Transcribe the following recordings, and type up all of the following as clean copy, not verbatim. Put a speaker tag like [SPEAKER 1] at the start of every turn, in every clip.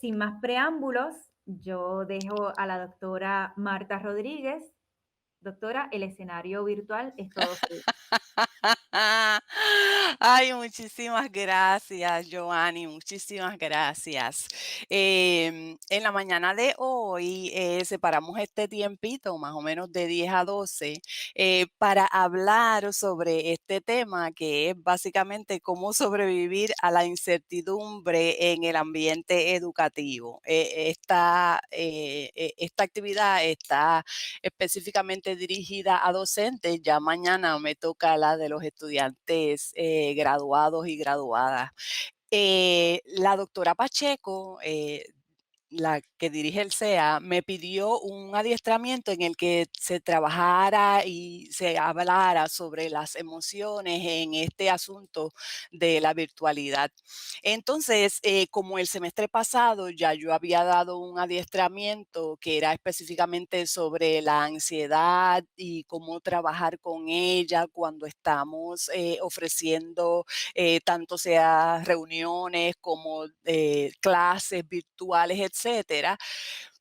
[SPEAKER 1] sin más preámbulos, yo dejo a la doctora Marta Rodríguez. Doctora, el escenario virtual es todo suyo.
[SPEAKER 2] Ay, muchísimas gracias, Joanny, muchísimas gracias. En la mañana de hoy separamos este tiempito, más o menos de 10 a 12, para hablar sobre este tema que es básicamente cómo sobrevivir a la incertidumbre en el ambiente educativo. Esta actividad está específicamente dirigida a docentes. Ya mañana me toca la de los estudiantes graduados y graduadas. La doctora Pacheco, la que dirige el SEA, me pidió un adiestramiento en el que se trabajara y se hablara sobre las emociones en este asunto de la virtualidad. Entonces, como el semestre pasado ya yo había dado un adiestramiento que era específicamente sobre la ansiedad y cómo trabajar con ella cuando estamos ofreciendo tanto sea reuniones como clases virtuales, etcétera.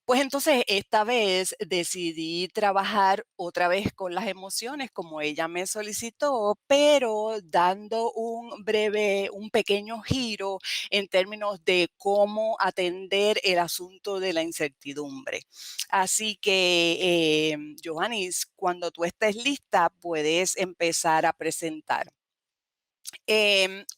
[SPEAKER 2] Pues entonces esta vez decidí trabajar otra vez con las emociones como ella me solicitó, pero dando un pequeño giro en términos de cómo atender el asunto de la incertidumbre. Así que, Johannis, cuando tú estés lista, puedes empezar a presentar.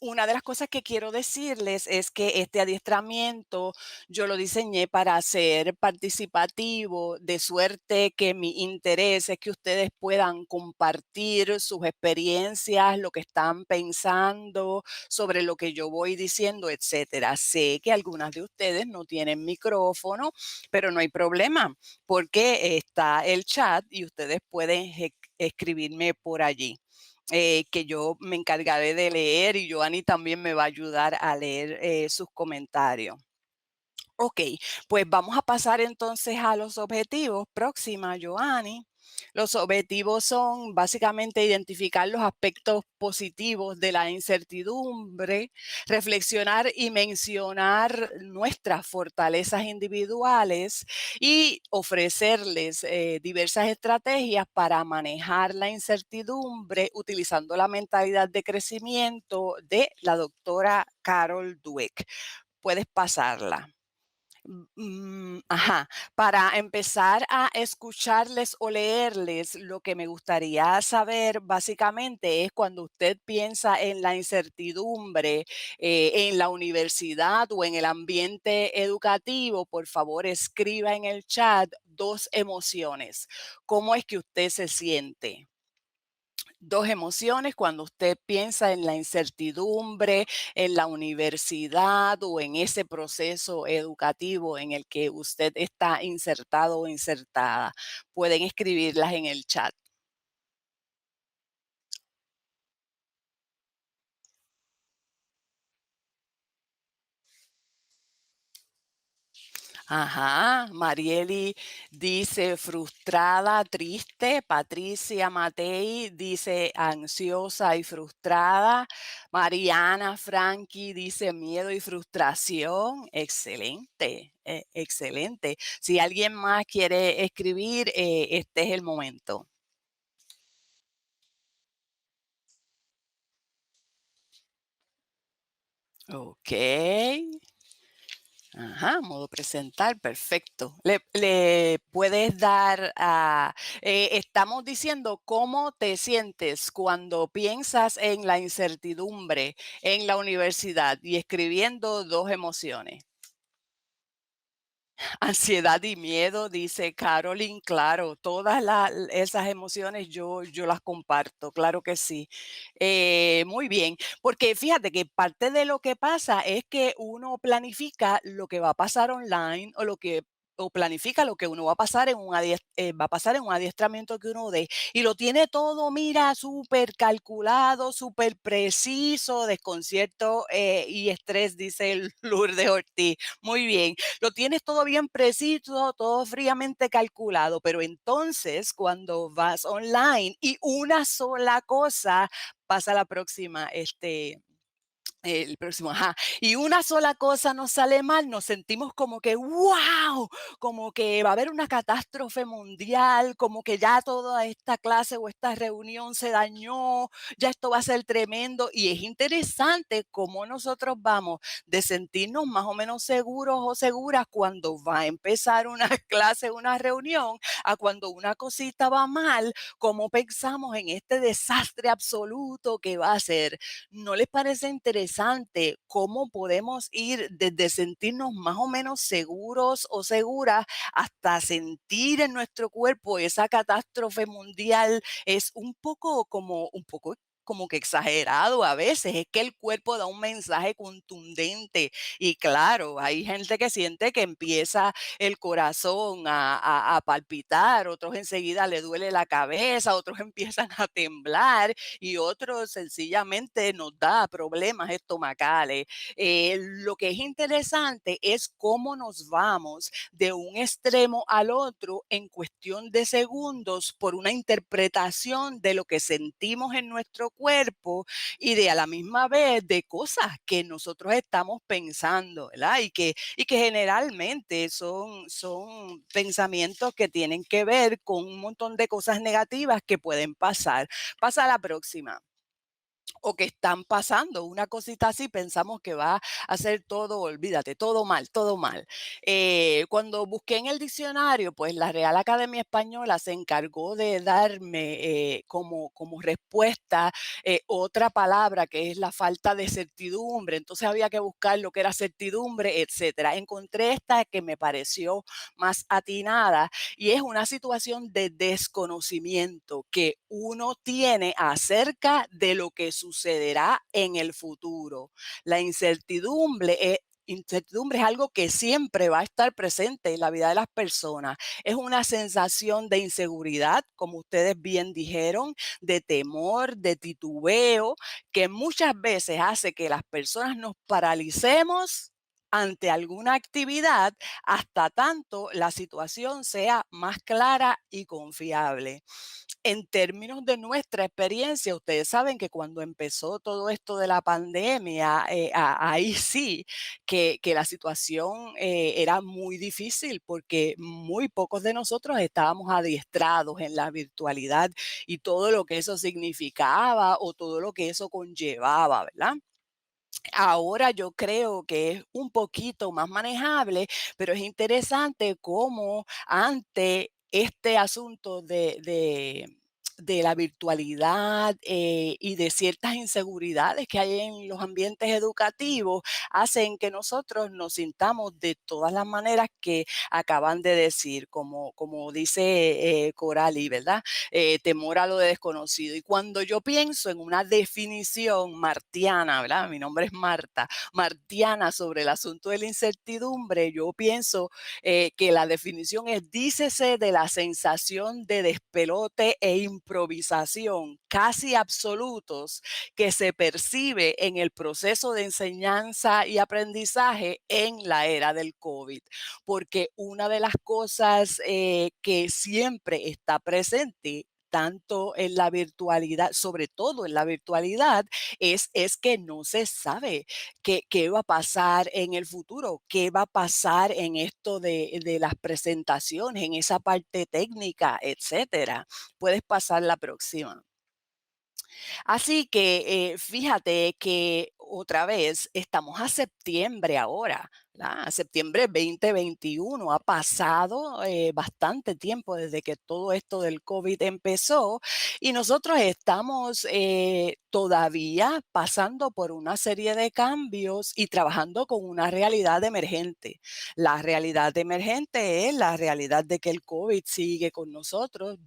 [SPEAKER 2] Una de las cosas que quiero decirles es que este adiestramiento yo lo diseñé para ser participativo, de suerte que mi interés es que ustedes puedan compartir sus experiencias, lo que están pensando sobre lo que yo voy diciendo, etcétera. Sé que algunas de ustedes no tienen micrófono, pero no hay problema porque está el chat y ustedes pueden escribirme por allí, que yo me encargaré de leer y Joanny también me va a ayudar a leer sus comentarios. Ok, pues vamos a pasar entonces a los objetivos. Próxima, Joanny. Los objetivos son básicamente identificar los aspectos positivos de la incertidumbre, reflexionar y mencionar nuestras fortalezas individuales y ofrecerles diversas estrategias para manejar la incertidumbre utilizando la mentalidad de crecimiento de la doctora Carol Dweck. Puedes pasarla. Ajá. Para empezar a escucharles o leerles, lo que me gustaría saber básicamente es cuando usted piensa en la incertidumbre en la universidad o en el ambiente educativo, por favor escriba en el chat dos emociones. ¿Cómo es que usted se siente? Dos emociones cuando usted piensa en la incertidumbre en la universidad o en ese proceso educativo en el que usted está insertado o insertada. Pueden escribirlas en el chat. Ajá, Marieli dice frustrada, triste. Patricia Matei dice ansiosa y frustrada. Mariana Franchi dice miedo y frustración. Excelente, excelente. Si alguien más quiere escribir, este es el momento. Ok. Ajá, modo presentar, perfecto. Le puedes dar a, estamos diciendo cómo te sientes cuando piensas en la incertidumbre en la universidad y escribiendo dos emociones. Ansiedad y miedo, dice Caroline, claro, todas esas emociones yo las comparto, claro que sí. Muy bien, porque fíjate que parte de lo que pasa es que uno planifica lo que va a pasar online o planifica lo que uno va a pasar va a pasar en un adiestramiento que uno dé y lo tiene todo, mira, súper calculado, súper preciso, desconcierto y estrés, dice Lourdes Ortiz. Muy bien, lo tienes todo bien preciso, todo fríamente calculado, pero entonces cuando vas online y una sola cosa pasa a la próxima, El próximo, ajá. Y una sola cosa nos sale mal, nos sentimos como que, ¡wow! Como que va a haber una catástrofe mundial, como que ya toda esta clase o esta reunión se dañó, ya esto va a ser tremendo. Y es interesante cómo nosotros vamos de sentirnos más o menos seguros o seguras cuando va a empezar una clase, una reunión, a cuando una cosita va mal, cómo pensamos en este desastre absoluto que va a ser. ¿No les parece interesante cómo podemos ir desde sentirnos más o menos seguros o seguras hasta sentir en nuestro cuerpo esa catástrofe mundial? Es un poco como que exagerado a veces, es que el cuerpo da un mensaje contundente y claro, hay gente que siente que empieza el corazón a palpitar, otros enseguida le duele la cabeza, otros empiezan a temblar y otros sencillamente nos da problemas estomacales. Lo que es interesante es cómo nos vamos de un extremo al otro en cuestión de segundos por una interpretación de lo que sentimos en nuestro cuerpo y de a la misma vez de cosas que nosotros estamos pensando, ¿verdad? Y que generalmente son pensamientos que tienen que ver con un montón de cosas negativas que pueden pasar. Pasa a la próxima. O que están pasando, una cosita así, pensamos que va a ser todo, olvídate, todo mal, todo mal. Cuando busqué en el diccionario, pues la Real Academia Española se encargó de darme como respuesta otra palabra que es la falta de certidumbre. Entonces había que buscar lo que era certidumbre, etcétera. Encontré esta que me pareció más atinada y es una situación de desconocimiento que uno tiene acerca de lo que sucederá en el futuro. La incertidumbre es algo que siempre va a estar presente en la vida de las personas. Es una sensación de inseguridad, como ustedes bien dijeron, de temor, de titubeo, que muchas veces hace que las personas nos paralicemos ante alguna actividad hasta tanto la situación sea más clara y confiable. En términos de nuestra experiencia, ustedes saben que cuando empezó todo esto de la pandemia, ahí sí que la situación era muy difícil porque muy pocos de nosotros estábamos adiestrados en la virtualidad y todo lo que eso significaba o todo lo que eso conllevaba, ¿verdad? Ahora yo creo que es un poquito más manejable, pero es interesante cómo ante este asunto de la virtualidad y de ciertas inseguridades que hay en los ambientes educativos, hacen que nosotros nos sintamos de todas las maneras que acaban de decir, como dice Corali, ¿verdad? Temor a lo desconocido. Y cuando yo pienso en una definición martiana, ¿verdad? Mi nombre es Marta, martiana sobre el asunto de la incertidumbre, yo pienso que la definición es, dícese de la sensación de despelote e improvisación casi absolutos que se percibe en el proceso de enseñanza y aprendizaje en la era del COVID. Porque una de las cosas que siempre está presente tanto en la virtualidad, sobre todo en la virtualidad, es que no se sabe qué va a pasar en el futuro, qué va a pasar en esto de las presentaciones, en esa parte técnica, etcétera. Puedes pasar la próxima. Así que fíjate que otra vez estamos a septiembre ahora, ¿verdad? Septiembre 2021. Ha pasado bastante tiempo desde que todo esto del COVID empezó y nosotros estamos todavía pasando por una serie de cambios y trabajando con una realidad emergente. La realidad emergente es la realidad de que el COVID sigue con nosotros.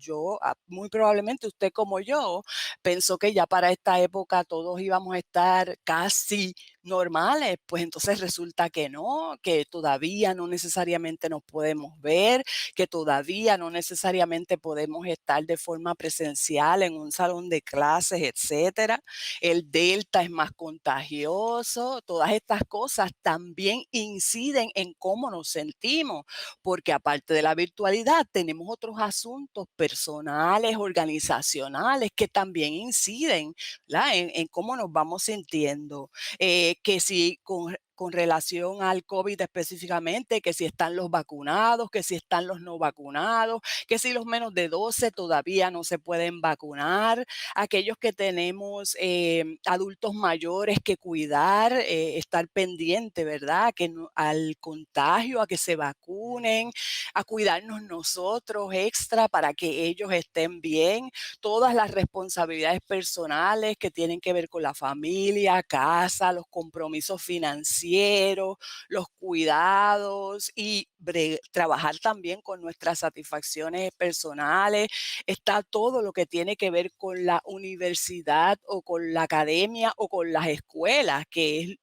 [SPEAKER 2] Muy probablemente usted como yo, pensó que ya para esta época todos íbamos a estar casi normales, pues entonces resulta que no, que todavía no necesariamente nos podemos ver, que todavía no necesariamente podemos estar de forma presencial en un salón de clases, etcétera. El delta es más contagioso, todas estas cosas también inciden en cómo nos sentimos, porque aparte de la virtualidad tenemos otros asuntos personales, organizacionales que también inciden, ¿verdad? En cómo nos vamos sintiendo. Que si con relación al COVID específicamente, que si están los vacunados, que si están los no vacunados, que si los menos de 12 todavía no se pueden vacunar, aquellos que tenemos adultos mayores que cuidar, estar pendiente, ¿verdad? Al contagio, a que se vacunen, a cuidarnos nosotros extra para que ellos estén bien, todas las responsabilidades personales que tienen que ver con la familia, casa, los compromisos financieros, los cuidados y trabajar también con nuestras satisfacciones personales. Está todo lo que tiene que ver con la universidad o con la academia o con las escuelas, que es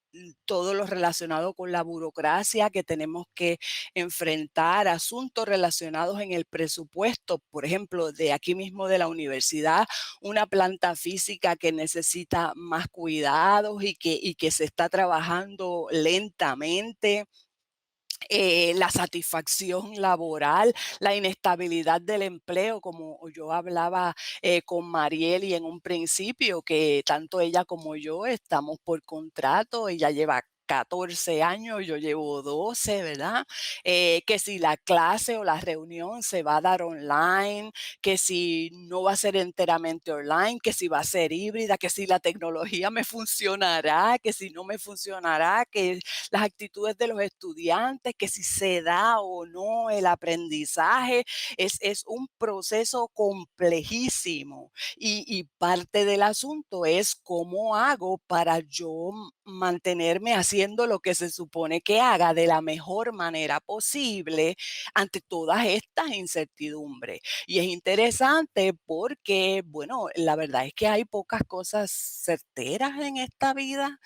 [SPEAKER 2] todo lo relacionado con la burocracia que tenemos que enfrentar, asuntos relacionados en el presupuesto, por ejemplo, de aquí mismo de la universidad, una planta física que necesita más cuidados y que se está trabajando lentamente, la satisfacción laboral, la inestabilidad del empleo, como yo hablaba con Marieli en un principio, que tanto ella como yo estamos por contrato, ella lleva 14 años, yo llevo 12, ¿verdad? Que si la clase o la reunión se va a dar online, que si no va a ser enteramente online, que si va a ser híbrida, que si la tecnología me funcionará, que si no me funcionará, que las actitudes de los estudiantes, que si se da o no el aprendizaje, es un proceso complejísimo y parte del asunto es cómo hago para yo mantenerme haciendo lo que se supone que haga de la mejor manera posible ante todas estas incertidumbres. Y es interesante porque, bueno, la verdad es que hay pocas cosas certeras en esta vida.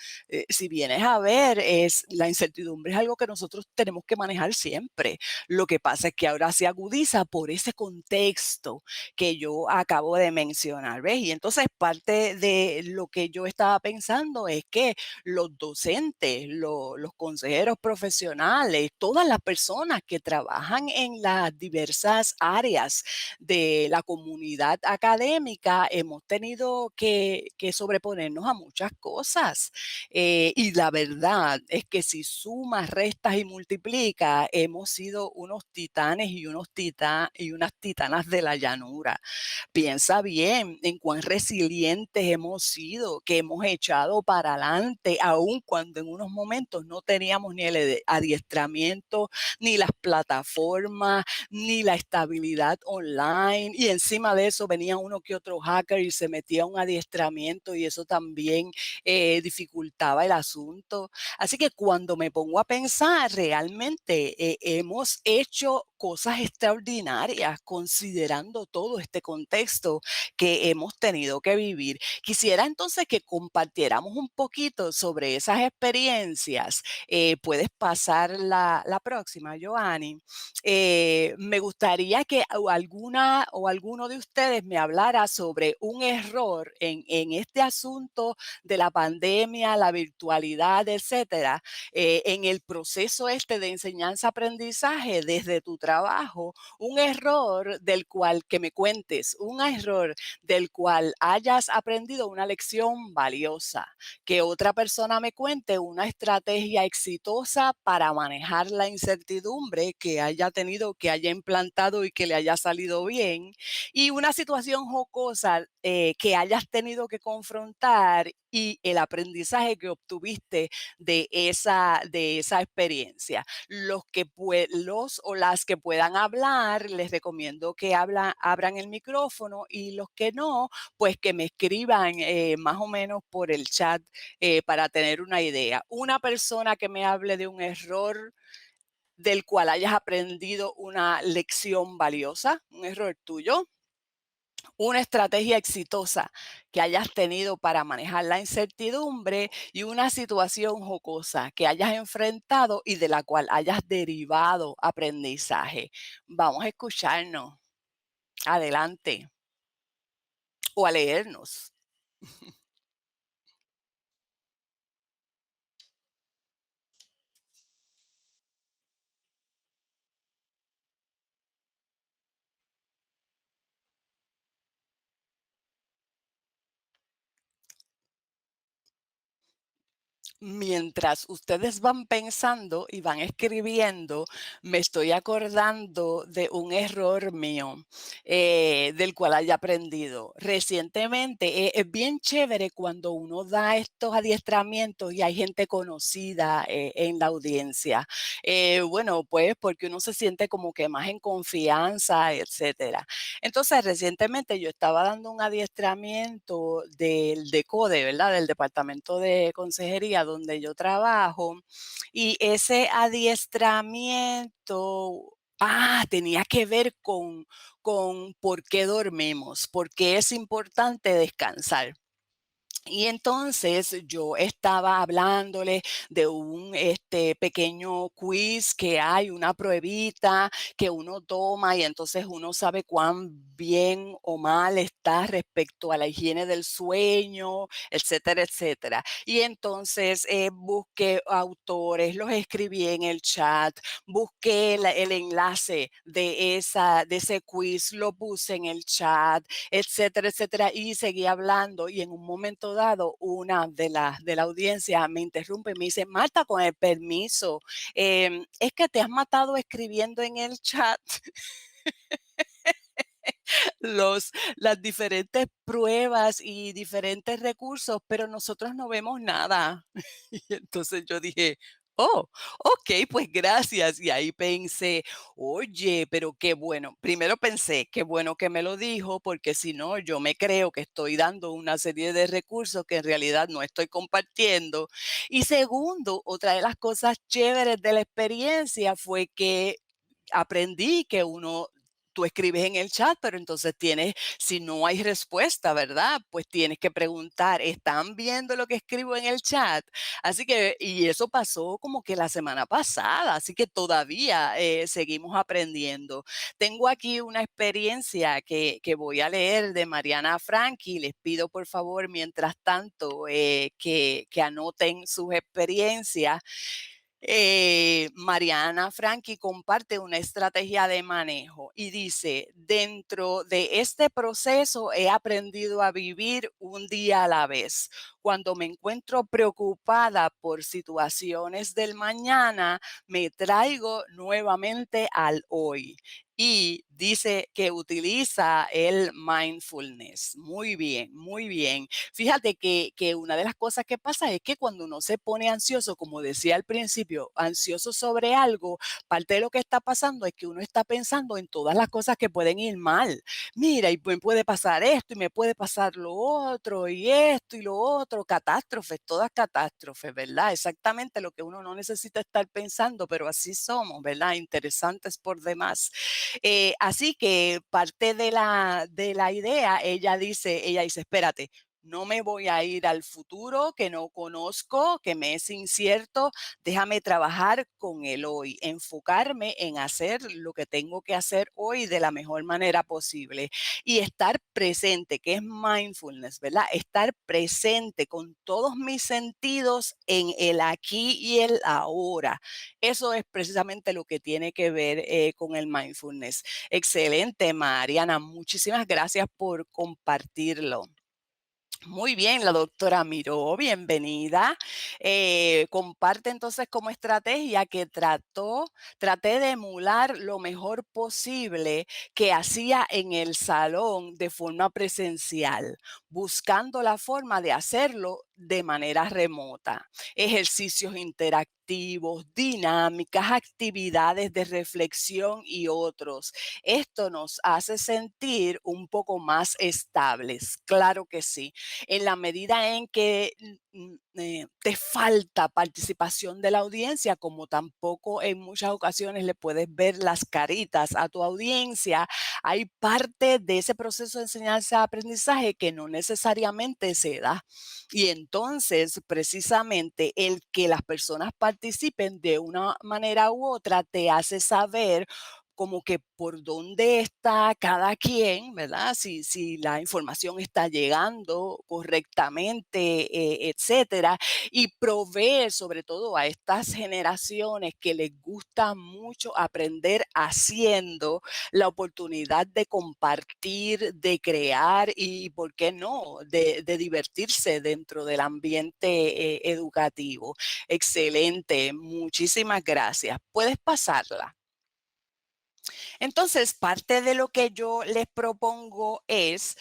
[SPEAKER 2] Si vienes a ver, la incertidumbre es algo que nosotros tenemos que manejar siempre. Lo que pasa es que ahora se agudiza por ese contexto que yo acabo de mencionar, ¿ves? Y entonces parte de lo que yo estaba pensando es que los docentes, los consejeros profesionales, todas las personas que trabajan en las diversas áreas de la comunidad académica, hemos tenido que sobreponernos a muchas cosas. Y la verdad es que si sumas, restas y multiplicas, hemos sido unos titanes y unas titanas de la llanura. Piensa bien en cuán resilientes hemos sido, que hemos echado para adelante, aun cuando en unos momentos no teníamos ni el adiestramiento, ni las plataformas, ni la estabilidad online. Y encima de eso venía uno que otro hacker y se metía a un adiestramiento y eso también dificultaba el asunto. Así que cuando me pongo a pensar, realmente hemos hecho cosas extraordinarias considerando todo este contexto que hemos tenido que vivir. Quisiera entonces que compartiéramos un poquito sobre esas experiencias. Puedes pasar la próxima, Joanny. Me gustaría que alguna o alguno de ustedes me hablara sobre un error en este asunto de la pandemia, la virtualidad, etcétera, en el proceso este de enseñanza-aprendizaje desde tu trabajo, un error del cual que me cuentes, un error del cual hayas aprendido una lección valiosa, que otra persona me cuente una estrategia exitosa para manejar la incertidumbre que haya tenido, que haya implantado y que le haya salido bien, y una situación jocosa que hayas tenido que confrontar y el aprendizaje que obtuviste de esa experiencia. Los o las que puedan hablar, les recomiendo que abran el micrófono y los que no, pues que me escriban más o menos por el chat para tener una idea. Una persona que me hable de un error del cual hayas aprendido una lección valiosa, un error tuyo. Una estrategia exitosa que hayas tenido para manejar la incertidumbre y una situación jocosa que hayas enfrentado y de la cual hayas derivado aprendizaje. Vamos a escucharnos. Adelante. O a leernos. Mientras ustedes van pensando y van escribiendo, me estoy acordando de un error mío, del cual haya aprendido. Recientemente, es bien chévere cuando uno da estos adiestramientos y hay gente conocida, en la audiencia. Bueno, pues porque uno se siente como que más en confianza, etcétera. Entonces, recientemente yo estaba dando un adiestramiento del DECODE, ¿verdad? Del Departamento de Consejería donde yo trabajo, y ese adiestramiento, tenía que ver con por qué dormimos, por qué es importante descansar. Y entonces yo estaba hablándole de un pequeño quiz que hay, una pruebita que uno toma y entonces uno sabe cuán bien o mal está respecto a la higiene del sueño, etcétera, etcétera. Y entonces busqué autores, los escribí en el chat, busqué el enlace de ese quiz, lo puse en el chat, etcétera, etcétera, y seguí hablando y en un momento dado una de la audiencia me interrumpe y me dice, Marta, con el permiso, es que te has matado escribiendo en el chat las diferentes pruebas y diferentes recursos, pero nosotros no vemos nada. Y entonces yo dije, oh, ok, pues gracias. Y ahí pensé, oye, pero qué bueno. Primero pensé, qué bueno que me lo dijo, porque si no, yo me creo que estoy dando una serie de recursos que en realidad no estoy compartiendo. Y segundo, otra de las cosas chéveres de la experiencia fue que aprendí que tú escribes en el chat, pero entonces tienes, si no hay respuesta, ¿verdad? Pues tienes que preguntar, ¿están viendo lo que escribo en el chat? Así que, y eso pasó como que la semana pasada, así que todavía seguimos aprendiendo. Tengo aquí una experiencia que voy a leer de Mariana Franchi. Les pido por favor, mientras tanto, que anoten sus experiencias. Mariana Franchi comparte una estrategia de manejo y dice, dentro de este proceso he aprendido a vivir un día a la vez. Cuando me encuentro preocupada por situaciones del mañana, me traigo nuevamente al hoy. Y dice que utiliza el mindfulness. Muy bien, muy bien. Fíjate que una de las cosas que pasa es que cuando uno se pone ansioso, como decía al principio, ansioso sobre algo, parte de lo que está pasando es que uno está pensando en todas las cosas que pueden ir mal. Mira, y me puede pasar esto, y me puede pasar lo otro, y esto y lo otro, catástrofes, todas catástrofes, ¿verdad? Exactamente lo que uno no necesita estar pensando, pero así somos, ¿verdad? Interesantes por demás. Así que parte de la idea, ella dice, espérate, no me voy a ir al futuro que no conozco, que me es incierto. Déjame trabajar con el hoy, enfocarme en hacer lo que tengo que hacer hoy de la mejor manera posible y estar presente, que es mindfulness, ¿verdad? Estar presente con todos mis sentidos en el aquí y el ahora. Eso es precisamente lo que tiene que ver con el mindfulness. Excelente, Mariana. Muchísimas gracias por compartirlo. Muy bien, la doctora Miró, bienvenida. Comparte entonces como estrategia que traté de emular lo mejor posible que hacía en el salón de forma presencial, buscando la forma de hacerlo de manera remota. Ejercicios interactivos, dinámicas, actividades de reflexión y otros. Esto nos hace sentir un poco más estables, claro que sí. En la medida en que te falta participación de la audiencia, como tampoco en muchas ocasiones le puedes ver las caritas a tu audiencia, hay parte de ese proceso de enseñanza-aprendizaje que no necesariamente se da. Y entonces, precisamente, el que las personas participen de una manera u otra te hace saber como que por dónde está cada quien, ¿verdad? Si la información está llegando correctamente, etcétera, y proveer sobre todo a estas generaciones que les gusta mucho aprender haciendo, la oportunidad de compartir, de crear y, ¿por qué no?, de divertirse dentro del ambiente educativo. Excelente, muchísimas gracias. ¿Puedes pasarla? Entonces, parte de lo que yo les propongo es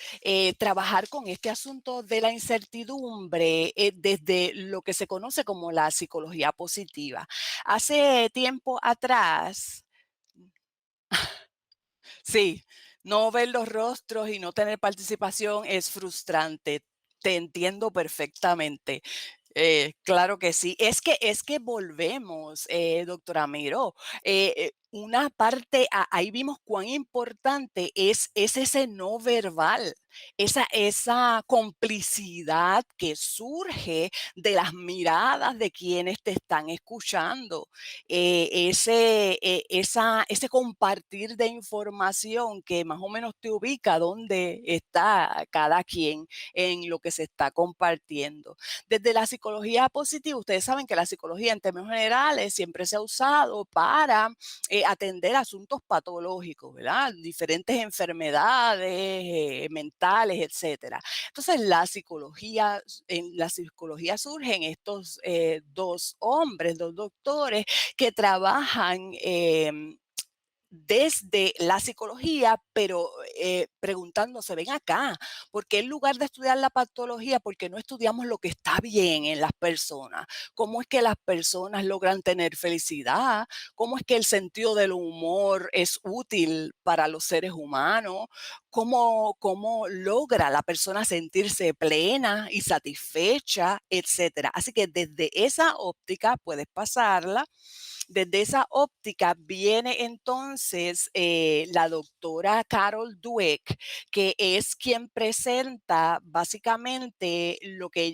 [SPEAKER 2] trabajar con este asunto de la incertidumbre desde lo que se conoce como la psicología positiva. Hace tiempo atrás, sí, no ver los rostros y no tener participación es frustrante. Te entiendo perfectamente. Claro que sí. Es que volvemos, doctora Miró. Una parte, ahí vimos cuán importante es ese no verbal, esa complicidad que surge de las miradas de quienes te están escuchando, ese compartir de información que más o menos te ubica dónde está cada quien en lo que se está compartiendo. Desde la psicología positiva, ustedes saben que la psicología en términos generales siempre se ha usado para atender asuntos patológicos, ¿verdad? Diferentes enfermedades mentales, etcétera. Entonces, en la psicología surgen estos dos hombres, dos doctores que trabajan desde la psicología, pero preguntándose, ven acá, ¿por qué en lugar de estudiar la patología, por qué no estudiamos lo que está bien en las personas? ¿Cómo es que las personas logran tener felicidad? ¿Cómo es que el sentido del humor es útil para los seres humanos? ¿Cómo logra la persona sentirse plena y satisfecha, etcétera? Así que desde esa óptica puedes pasarla. Desde esa óptica viene entonces la doctora Carol Dweck, que es quien presenta básicamente lo que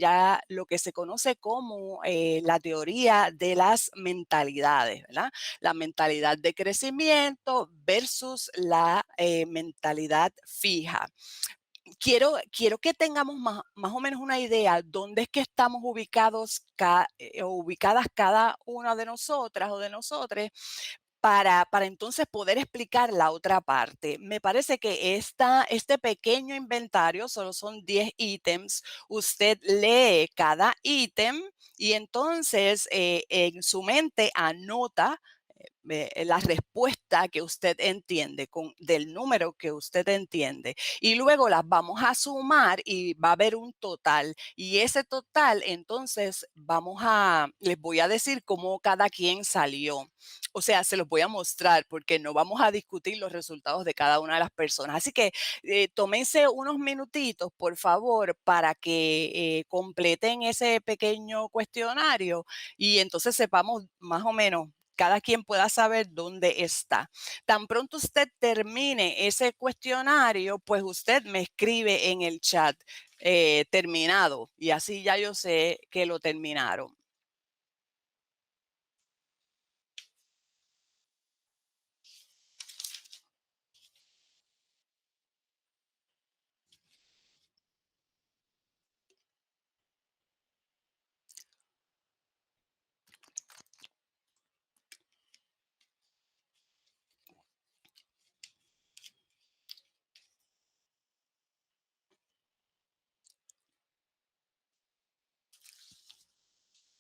[SPEAKER 2] se conoce como la teoría de las mentalidades, ¿verdad? La mentalidad de crecimiento versus la mentalidad fija. Quiero que tengamos más o menos una idea dónde es que estamos ubicados o ubicadas cada una de nosotras o de nosotres para entonces poder explicar la otra parte. Me parece que este pequeño inventario, solo son 10 ítems, usted lee cada ítem y entonces en su mente anota la respuesta que usted entiende, del número que usted entiende. Y luego las vamos a sumar y va a haber un total. Y ese total, entonces, les voy a decir cómo cada quien salió. O sea, se los voy a mostrar porque no vamos a discutir los resultados de cada una de las personas. Así que tómense unos minutitos, por favor, para que completen ese pequeño cuestionario y entonces sepamos más o menos cada quien pueda saber dónde está. Tan pronto usted termine ese cuestionario, pues usted me escribe en el chat terminado y así ya yo sé que lo terminaron.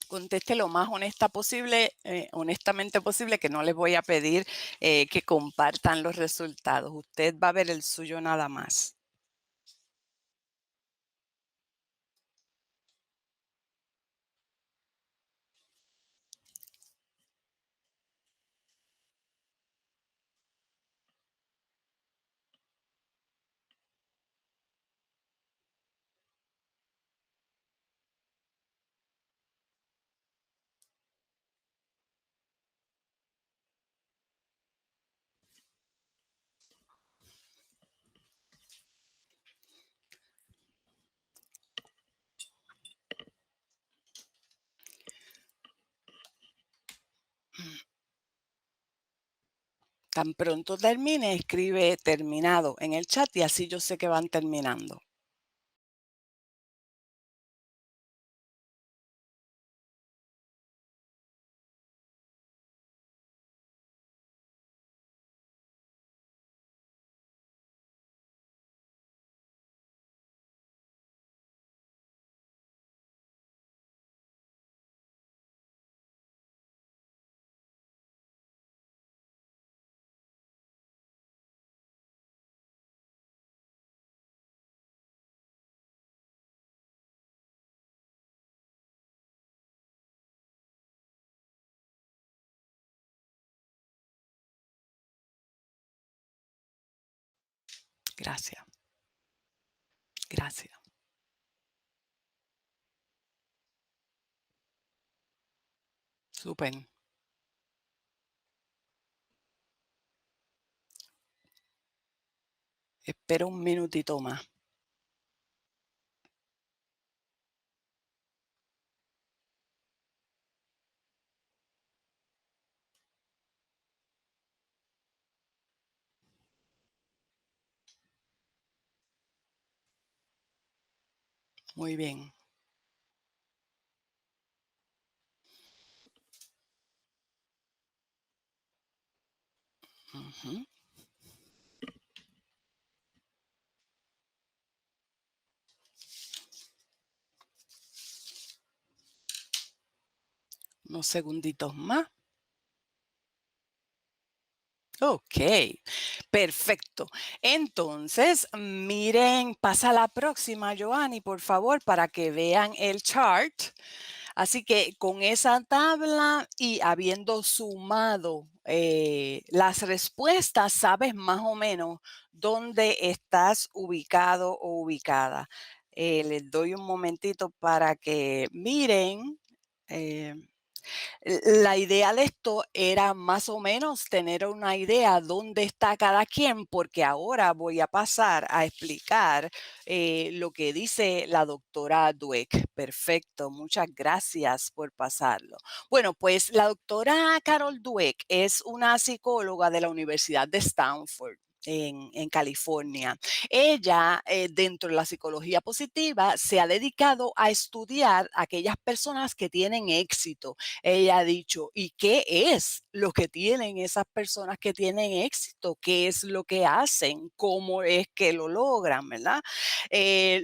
[SPEAKER 2] Conteste lo más honestamente posible, que no les voy a pedir que compartan los resultados. Usted va a ver el suyo nada más. Tan pronto termine, escribe terminado en el chat y así yo sé que van terminando. Gracias, gracias. Súper. Espero un minutito más. Muy bien. Ujú. Unos segunditos más. Ok, perfecto. Entonces, miren, pasa a la próxima, Joanny, por favor, para que vean el chart. Así que con esa tabla y habiendo sumado las respuestas, sabes más o menos dónde estás ubicado o ubicada. Les doy un momentito para que miren. eh, la idea de esto era más o menos tener una idea dónde está cada quien, porque ahora voy a pasar a explicar lo que dice la doctora Dweck. Perfecto, muchas gracias por pasarlo. Bueno, pues la doctora Carol Dweck es una psicóloga de la Universidad de Stanford. En California. Ella, dentro de la psicología positiva, se ha dedicado a estudiar a aquellas personas que tienen éxito. Ella ha dicho, ¿y qué es lo que tienen esas personas que tienen éxito? ¿Qué es lo que hacen? ¿Cómo es que lo logran? ¿Verdad?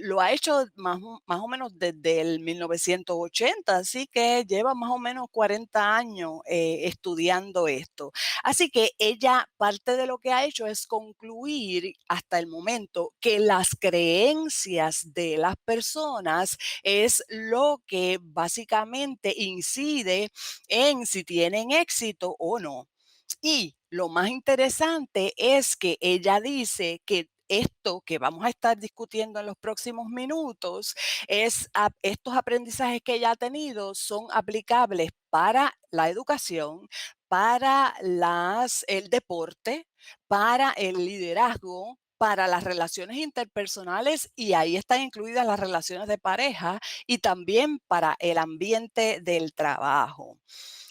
[SPEAKER 2] Lo ha hecho más o menos desde el 1980, así que lleva más o menos 40 años estudiando esto. Así que ella, parte de lo que ha hecho es concluir hasta el momento que las creencias de las personas es lo que básicamente incide en si tienen éxito o no. Y lo más interesante es que ella dice que esto que vamos a estar discutiendo en los próximos minutos estos aprendizajes que ella ha tenido son aplicables para la educación, para el deporte, para el liderazgo, para las relaciones interpersonales y ahí están incluidas las relaciones de pareja y también para el ambiente del trabajo.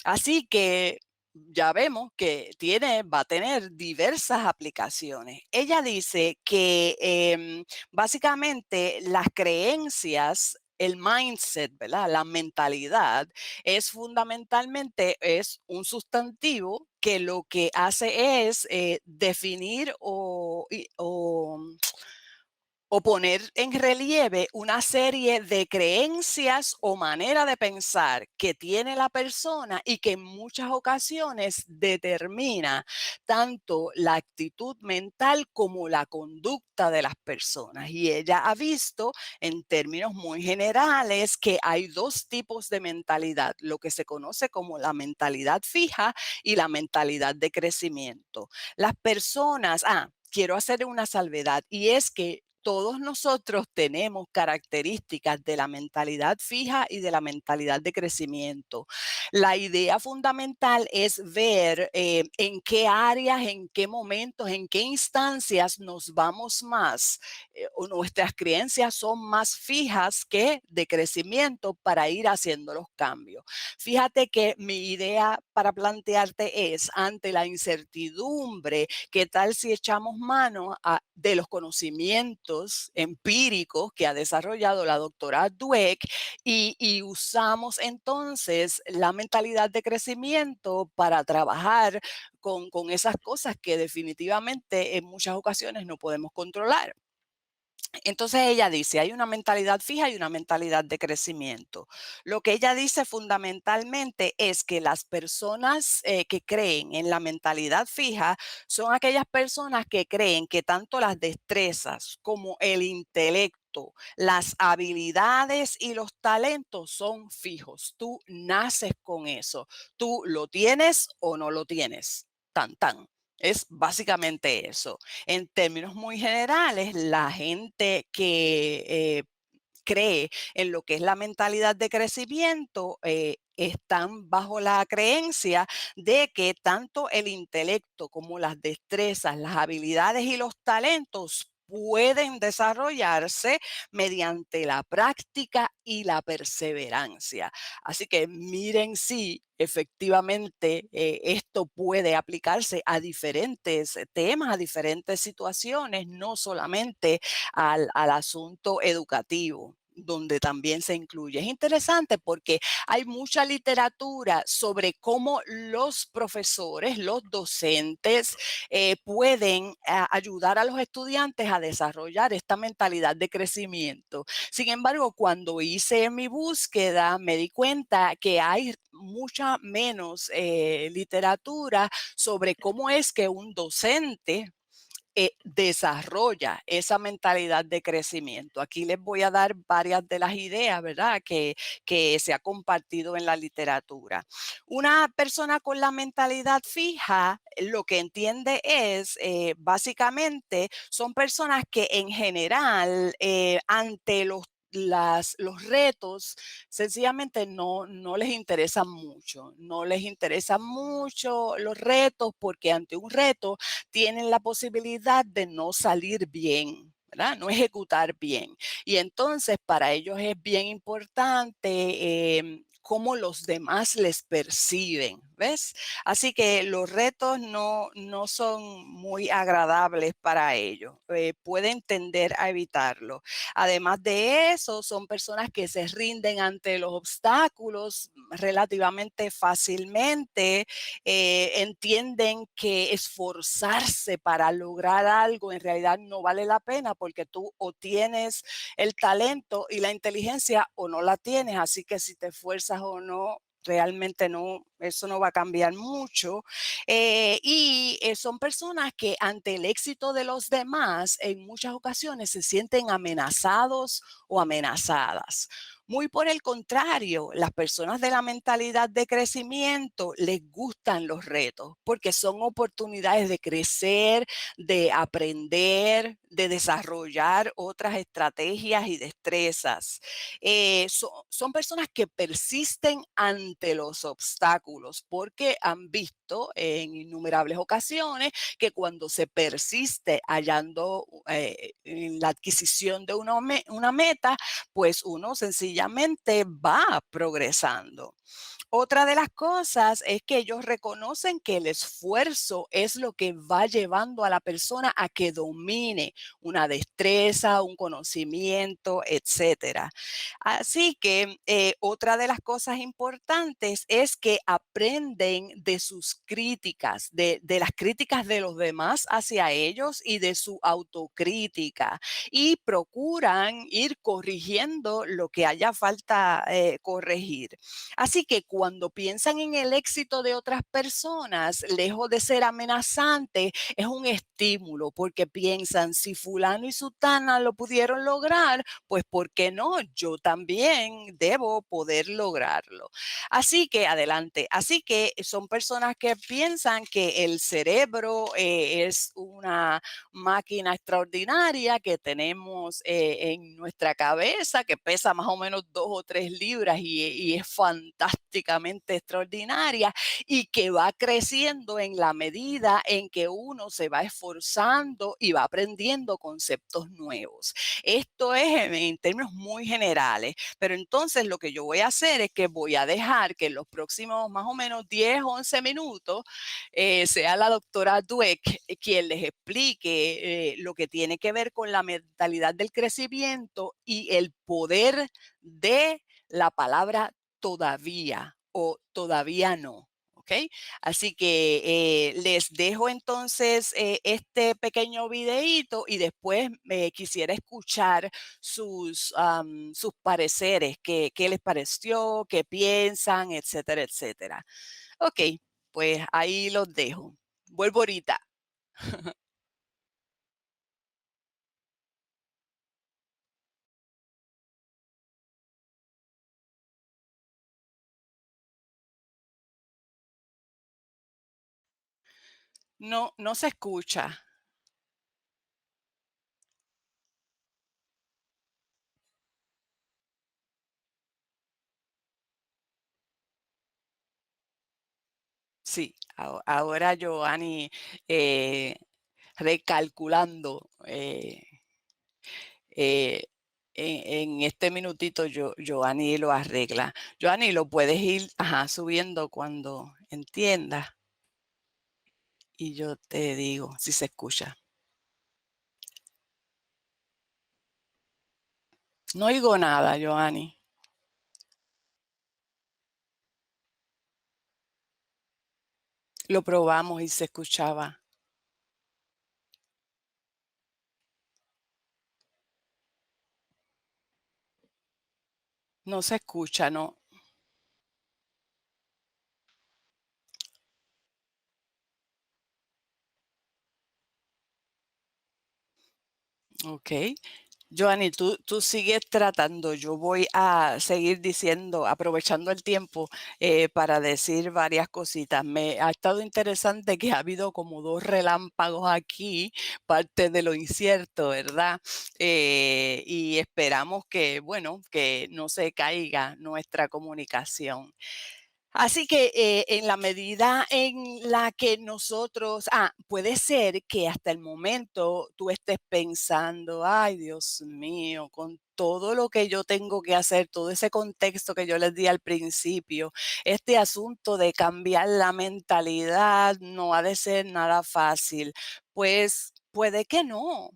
[SPEAKER 2] Así que ya vemos que va a tener diversas aplicaciones. Ella dice que básicamente las creencias, el mindset, ¿verdad? La mentalidad es fundamentalmente es un sustantivo que lo que hace es definir o poner en relieve una serie de creencias o manera de pensar que tiene la persona y que en muchas ocasiones determina tanto la actitud mental como la conducta de las personas. Y ella ha visto en términos muy generales que hay dos tipos de mentalidad, lo que se conoce como la mentalidad fija y la mentalidad de crecimiento. Las personas, quiero hacer una salvedad y es que todos nosotros tenemos características de la mentalidad fija y de la mentalidad de crecimiento. La idea fundamental es ver en qué áreas, en qué momentos, en qué instancias nos vamos más o nuestras creencias son más fijas que de crecimiento para ir haciendo los cambios. Fíjate que mi idea para plantearte es, ante la incertidumbre, ¿qué tal si echamos mano de los conocimientos empíricos que ha desarrollado la doctora Dweck y usamos entonces la mentalidad de crecimiento para trabajar con esas cosas que definitivamente en muchas ocasiones no podemos controlar? Entonces ella dice, hay una mentalidad fija y una mentalidad de crecimiento. Lo que ella dice fundamentalmente es que las personas que creen en la mentalidad fija son aquellas personas que creen que tanto las destrezas como el intelecto, las habilidades y los talentos son fijos. Tú naces con eso. Tú lo tienes o no lo tienes. Tan, tan. Es básicamente eso. En términos muy generales, la gente que cree en lo que es la mentalidad de crecimiento, están bajo la creencia de que tanto el intelecto como las destrezas, las habilidades y los talentos pueden desarrollarse mediante la práctica y la perseverancia. Así que miren si efectivamente esto puede aplicarse a diferentes temas, a diferentes situaciones, no solamente al asunto educativo, donde también se incluye. Es interesante porque hay mucha literatura sobre cómo los profesores, los docentes, pueden ayudar a los estudiantes a desarrollar esta mentalidad de crecimiento. Sin embargo, cuando hice mi búsqueda, me di cuenta que hay mucha menos literatura sobre cómo es que un docente desarrolla esa mentalidad de crecimiento. Aquí les voy a dar varias de las ideas, ¿verdad?, que se ha compartido en la literatura. Una persona con la mentalidad fija, lo que entiende es, básicamente, son personas que en general, ante los retos, sencillamente no les interesan mucho, no les interesan mucho los retos porque ante un reto tienen la posibilidad de no salir bien, ¿verdad? No ejecutar bien. Y entonces para ellos es bien importante cómo los demás les perciben, ¿ves? Así que los retos no son muy agradables para ellos. Pueden tender a evitarlo. Además de eso, son personas que se rinden ante los obstáculos relativamente fácilmente, entienden que esforzarse para lograr algo en realidad no vale la pena porque tú o tienes el talento y la inteligencia o no la tienes, así que si te esfuerzas o no, realmente no, eso no va a cambiar mucho. Son personas que ante el éxito de los demás en muchas ocasiones se sienten amenazados o amenazadas. Muy por el contrario, las personas de la mentalidad de crecimiento les gustan los retos porque son oportunidades de crecer, de aprender, de desarrollar otras estrategias y destrezas. Son personas que persisten ante los obstáculos porque han visto en innumerables ocasiones que cuando se persiste hallando en la adquisición de una meta, pues uno sencillamente va progresando. Otra de las cosas es que ellos reconocen que el esfuerzo es lo que va llevando a la persona a que domine una destreza, un conocimiento, etcétera. Así que otra de las cosas importantes es que aprenden de sus críticas, de las críticas de los demás hacia ellos y de su autocrítica y procuran ir corrigiendo lo que haya falta corregir. Así que cuando piensan en el éxito de otras personas, lejos de ser amenazante, es un estímulo porque piensan, si fulano y sutana lo pudieron lograr, pues ¿por qué no? Yo también debo poder lograrlo. Así que adelante. Así que son personas que piensan que el cerebro es una máquina extraordinaria que tenemos en nuestra cabeza, que pesa más o menos 2 o 3 libras y es fantásticamente extraordinaria y que va creciendo en la medida en que uno se va esforzando y va aprendiendo conceptos nuevos. Esto es en términos muy generales, pero entonces lo que yo voy a hacer es que voy a dejar que en los próximos más o menos 10, 11 minutos sea la doctora Dweck quien les explique lo que tiene que ver con la mentalidad del crecimiento y el poder de la palabra todavía o todavía no. ¿Ok? Así que les dejo entonces este pequeño videíto y después quisiera escuchar sus pareceres, qué les pareció, qué piensan, etcétera, etcétera. Ok, pues ahí los dejo. Vuelvo ahorita. No, no se escucha. Sí, ahora Giovanni eh, recalculando eh, en este minutito Giovanni lo arregla. Giovanni, lo puedes ir ajá, subiendo cuando entiendas y yo te digo si se escucha. No oigo nada, Giovanni. Lo probamos y se escuchaba. No se escucha, no. Ok. Joanny, tú sigues tratando. Yo voy a seguir diciendo, aprovechando el tiempo para decir varias cositas. Me ha estado interesante que ha habido como 2 relámpagos aquí, parte de lo incierto, ¿verdad? Y esperamos que, bueno, que no se caiga nuestra comunicación. Así que en la medida en la que nosotros, puede ser que hasta el momento tú estés pensando, ay Dios mío, con todo lo que yo tengo que hacer, todo ese contexto que yo les di al principio, este asunto de cambiar la mentalidad no ha de ser nada fácil. Pues puede que no,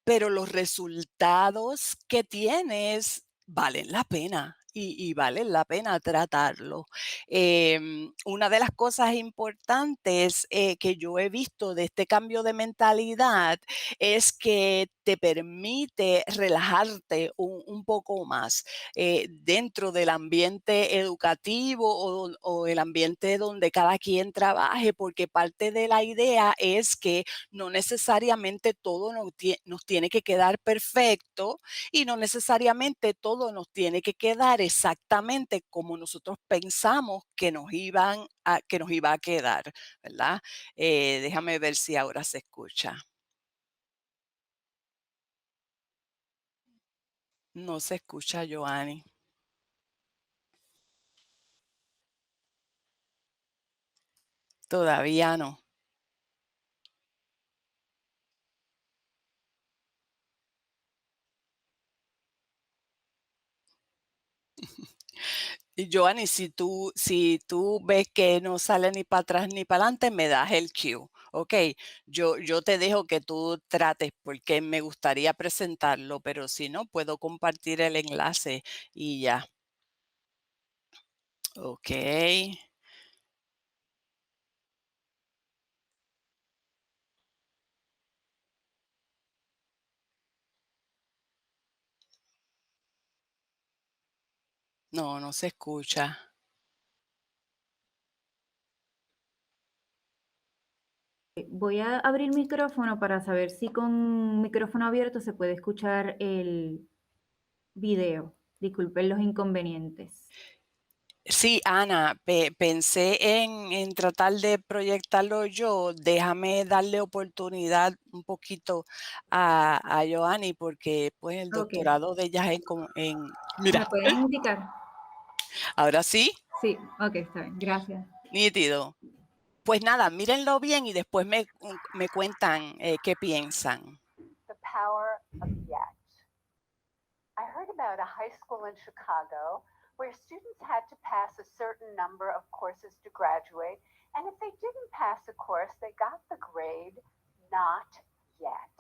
[SPEAKER 2] pero los resultados que tienes valen la pena y valen la pena tratarlo. Una de las cosas importantes que yo he visto de este cambio de mentalidad es que te permite relajarte un poco más dentro del ambiente educativo o el ambiente donde cada quien trabaje, porque parte de la idea es que no necesariamente todo nos tiene que quedar perfecto y no necesariamente todo nos tiene que quedar exactamente como nosotros pensamos que nos iba a quedar, ¿verdad? Déjame ver si ahora se escucha. No se escucha, Joanny. Todavía no. Y Joanny, si tú ves que no sale ni para atrás ni para adelante, me das el cue, ¿ok? Yo te dejo que tú trates porque me gustaría presentarlo, pero si no, puedo compartir el enlace y ya. Ok. No, no se escucha.
[SPEAKER 1] Voy a abrir micrófono para saber si con micrófono abierto se puede escuchar el video. Disculpen los inconvenientes.
[SPEAKER 2] Sí, Ana, pensé en tratar de proyectarlo yo. Déjame darle oportunidad un poquito a Joanny, porque pues el
[SPEAKER 1] Ok,
[SPEAKER 2] doctorado de ella es
[SPEAKER 1] ¿me
[SPEAKER 2] mira,
[SPEAKER 1] pueden indicar?
[SPEAKER 2] ahora sí,
[SPEAKER 1] Sí, ok, está bien, gracias.
[SPEAKER 2] nítido. Pues nada, mírenlo bien y después me cuentan qué piensan.
[SPEAKER 3] The power of yet. I heard about a high school in Chicago where students had to pass a certain number of courses to graduate, and if they didn't pass a course, they got the grade not yet.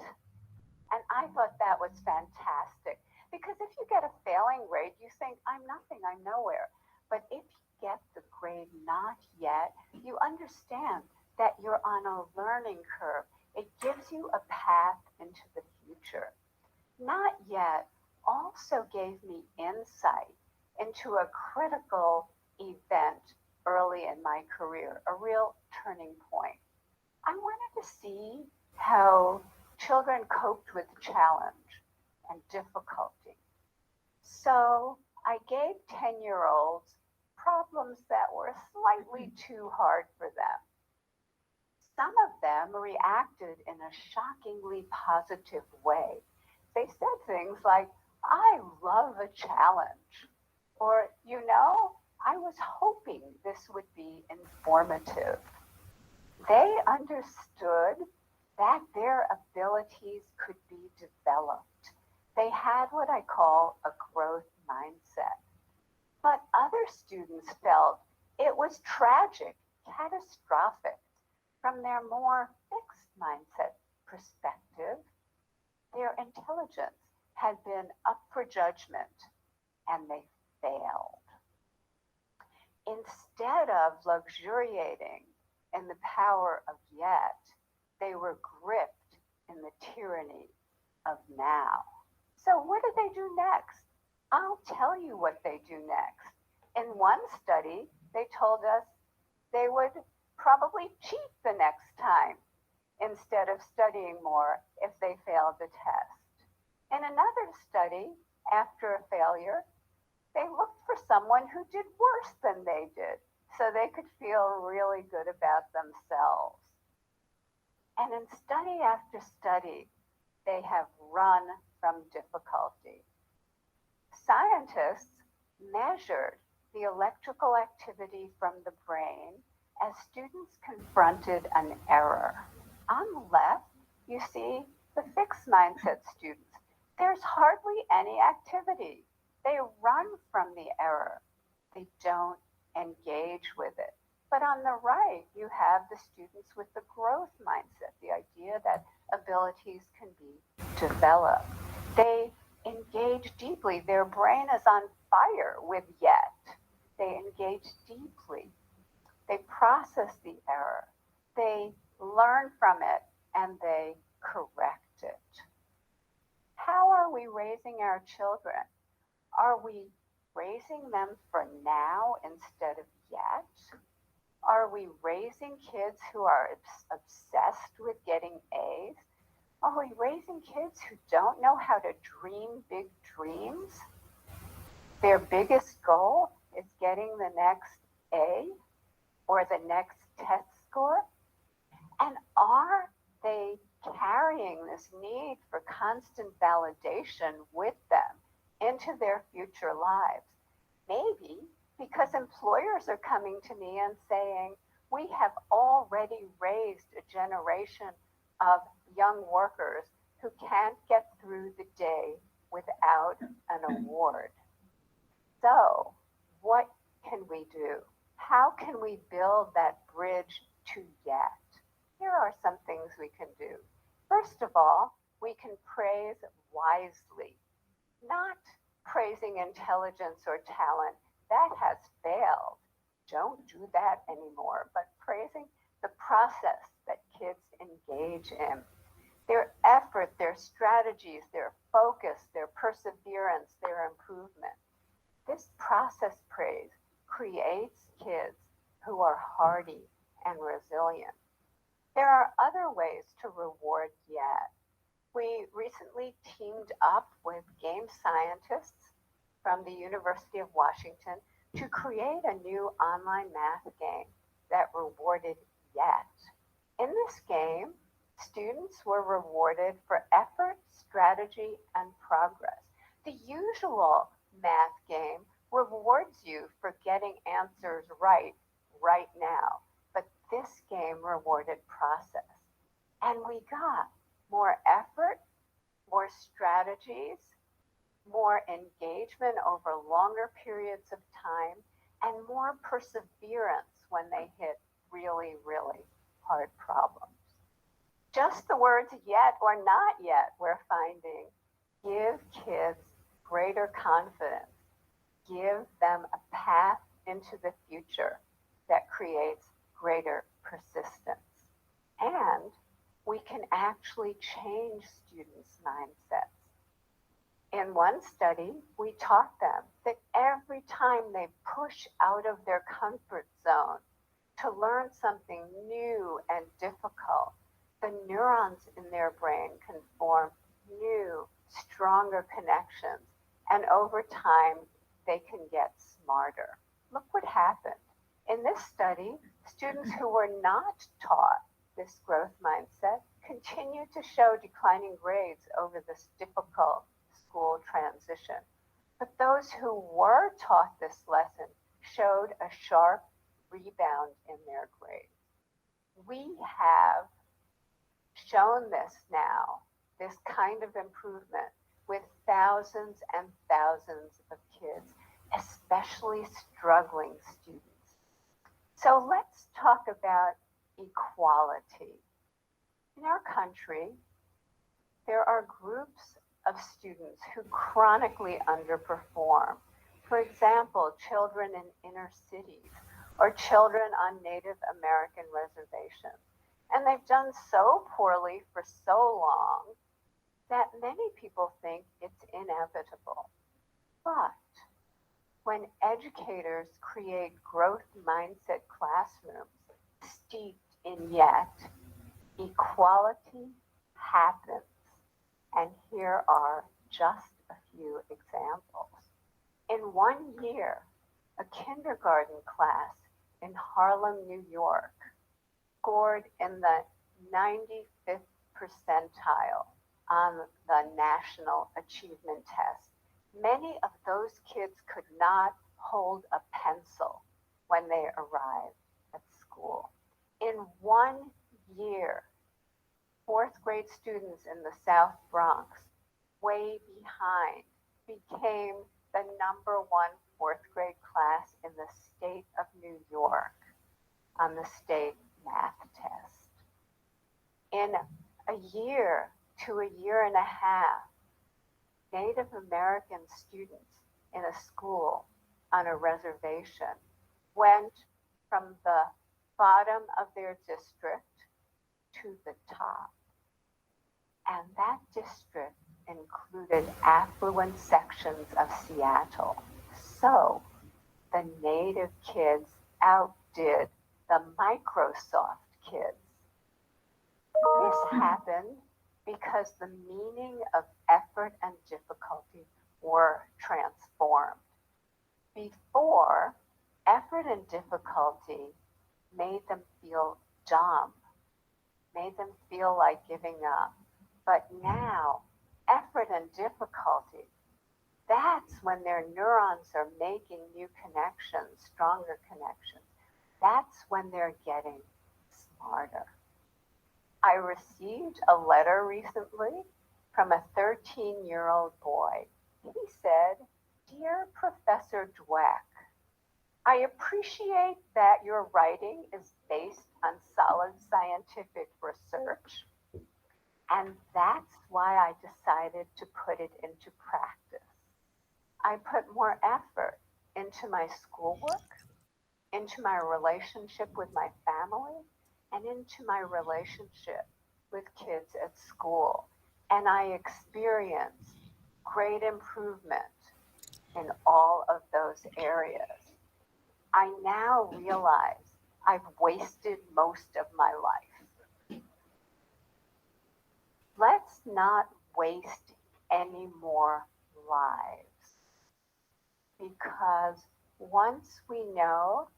[SPEAKER 3] And I thought that was fantastic because if you get a failing grade, you think, I'm nothing, I'm nowhere. But if you get the grade not yet, you understand that you're on a learning curve. It gives you a path into the future. Not yet also gave me insight into a critical event early in my career, a real turning point. I wanted to see how children coped with challenge and difficulty. So I gave 10-year-olds problems that were slightly too hard for them. Some of them reacted in a shockingly positive way. They said things like, I love a challenge, or, I was hoping this would be informative. They understood that their abilities could be developed. They had what I call a growth mindset. But other students felt it was tragic, catastrophic. From their more fixed mindset perspective, their intelligence had been up for judgment and they failed. Instead of luxuriating in the power of yet, they were gripped in the tyranny of now. So what did they do next? I'll tell you what they do next. In one study, they told us they would probably cheat the next time instead of studying more if they failed the test. In another study, after a failure, they looked for someone who did worse than they did so they could feel really good about themselves. And in study after study, they have run from difficulty. Scientists measured the electrical activity from the brain as students confronted an error. On the left, you see the fixed mindset students. There's hardly any activity. They run from the error. They don't engage with it. But on the right, you have the students with the growth mindset, the idea that abilities can be developed. They engage deeply. Their brain is on fire with yet. They engage deeply. They process the error. They learn from it and they correct it. How are we raising our children? Are we raising them for now instead of yet? Are we raising kids who are obsessed with getting A's? Are we raising kids who don't know how to dream big dreams? Their biggest goal is getting the next A or the next test score? And are they carrying this need for constant validation with them into their future lives? Maybe because employers are coming to me and saying, we have already raised a generation of young workers who can't get through the day without an award. So, what can we do? How can we build that bridge to yet? Here are some things we can do. First of all, we can praise wisely, not praising intelligence or talent. That has failed. Don't do that anymore, but praising the process that kids engage in. Their effort, their strategies, their focus, their perseverance, their improvement. This process praise creates kids who are hardy and resilient. There are other ways to reward yet. We recently teamed up with game scientists from the University of Washington to create a new online math game that rewarded yet. In this game, students were rewarded for effort, strategy, and progress. The usual math game rewards you for getting answers right now, but this game rewarded process. And we got more effort, more strategies, more engagement over longer periods of time, and more perseverance when they hit really, really hard problems. Just the words yet or not yet, we're finding, give kids greater confidence, give them a path into the future that creates greater persistence. And we can actually change students' mindsets. In one study, we taught them that every time they push out of their comfort zone to learn something new and difficult, the neurons in their brain can form new, stronger connections, and over time, they can get smarter. Look what happened. In this study, students who were not taught this growth mindset continued to show declining grades over this difficult school transition. But those who were taught this lesson showed a sharp rebound in their grades. We have shown this now, this kind of improvement, with thousands and thousands of kids, especially struggling students. So let's talk about equality. In our country, there are groups of students who chronically underperform. For example, children in inner cities or children on Native American reservations. And they've done so poorly for so long that many people think it's inevitable. But when educators create growth mindset classrooms steeped in yet, equality happens. And here are just a few examples. In 1 year, a kindergarten class in Harlem, New York, scored in the 95th percentile on the National Achievement Test. Many of those kids could not hold a pencil when they arrived at school. In 1 year, fourth grade students in the South Bronx, way behind, became the #1 fourth grade class in the state of New York on the state math test. In a year to a year and a half, Native American students in a school on a reservation went from the bottom of their district to the top. And that district included affluent sections of Seattle. So the Native kids outdid the Microsoft kids. This happened because the meaning of effort and difficulty were transformed. Before, effort and difficulty made them feel dumb, made them feel like giving up. But now, effort and difficulty, that's when their neurons are making new connections, stronger connections. That's when they're getting smarter. I received a letter recently from a 13-year-old boy. He said, "Dear Professor Dweck, I appreciate that your writing is based on solid scientific research, and that's why I decided to put it into practice. I put more effort into my schoolwork, into my relationship with my family, and into my relationship with kids at school. And I experienced great improvement in all of those areas. I now realize I've wasted most of my life. let's not waste any more lives. Because once we know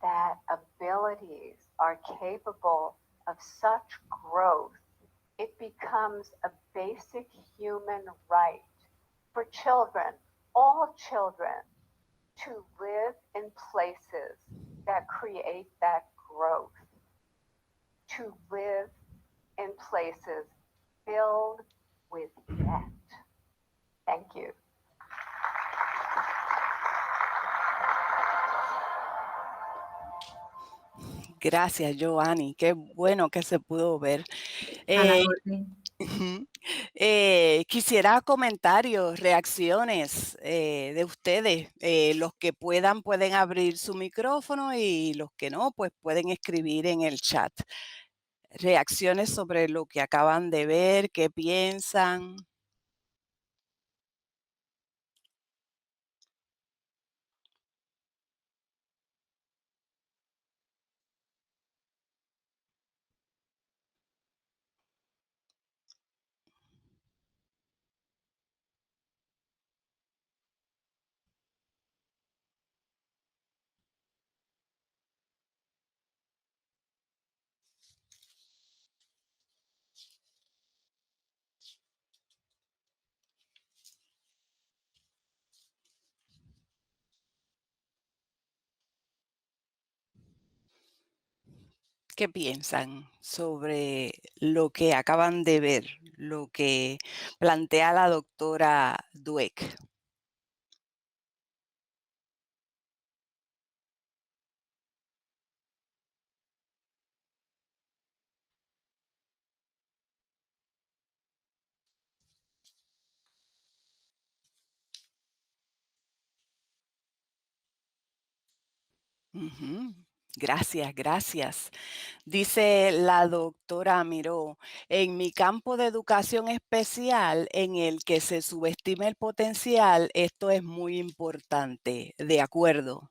[SPEAKER 3] that abilities are capable of such growth, it becomes a basic human right for children, all children, to live in places that create that growth, to live in places filled with yet. Thank you.
[SPEAKER 2] Gracias, Joanny. Qué bueno que se pudo ver.
[SPEAKER 1] A la
[SPEAKER 2] Eh,
[SPEAKER 1] orden.
[SPEAKER 2] ujú. Quisiera comentarios, reacciones de ustedes. Los que puedan pueden abrir su micrófono y los que no, pues pueden escribir en el chat. Reacciones sobre lo que acaban de ver, qué piensan. ¿Qué piensan sobre lo que acaban de ver, lo que plantea la doctora Dweck? Ujú. Gracias, gracias. Dice la doctora Miró, en mi campo de educación especial, en el que se subestima el potencial, esto es muy importante. De acuerdo,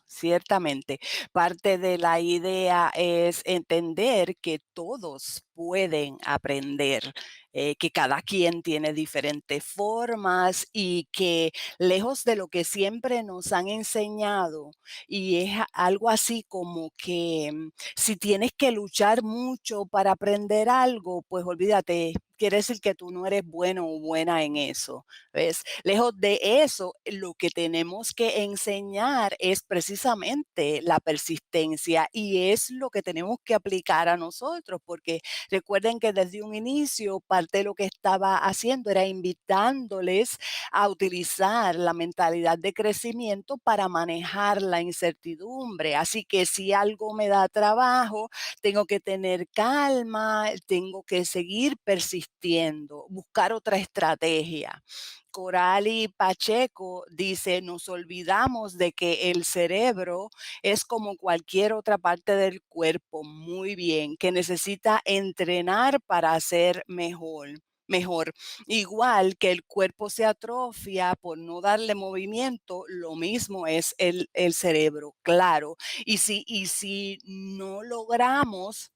[SPEAKER 2] ciertamente. Parte de la idea es entender que todos pueden aprender, que cada quien tiene diferentes formas y que lejos de lo que siempre nos han enseñado, y es algo así como que si tienes que luchar mucho para aprender algo, pues olvídate, quiere decir que tú no eres bueno o buena en eso, ¿ves? Lejos de eso, lo que tenemos que enseñar es precisamente la persistencia y es lo que tenemos que aplicar a nosotros, porque recuerden que desde un inicio parte de lo que estaba haciendo era invitándoles a utilizar la mentalidad de crecimiento para manejar la incertidumbre. Así que si algo me da trabajo, tengo que tener calma, tengo que seguir persistiendo, buscar otra estrategia. Corali Pacheco dice, nos olvidamos de que el cerebro es como cualquier otra parte del cuerpo, muy bien, que necesita entrenar para ser mejor. Igual que el cuerpo se atrofia por no darle movimiento, lo mismo es el cerebro, claro. Y si no logramos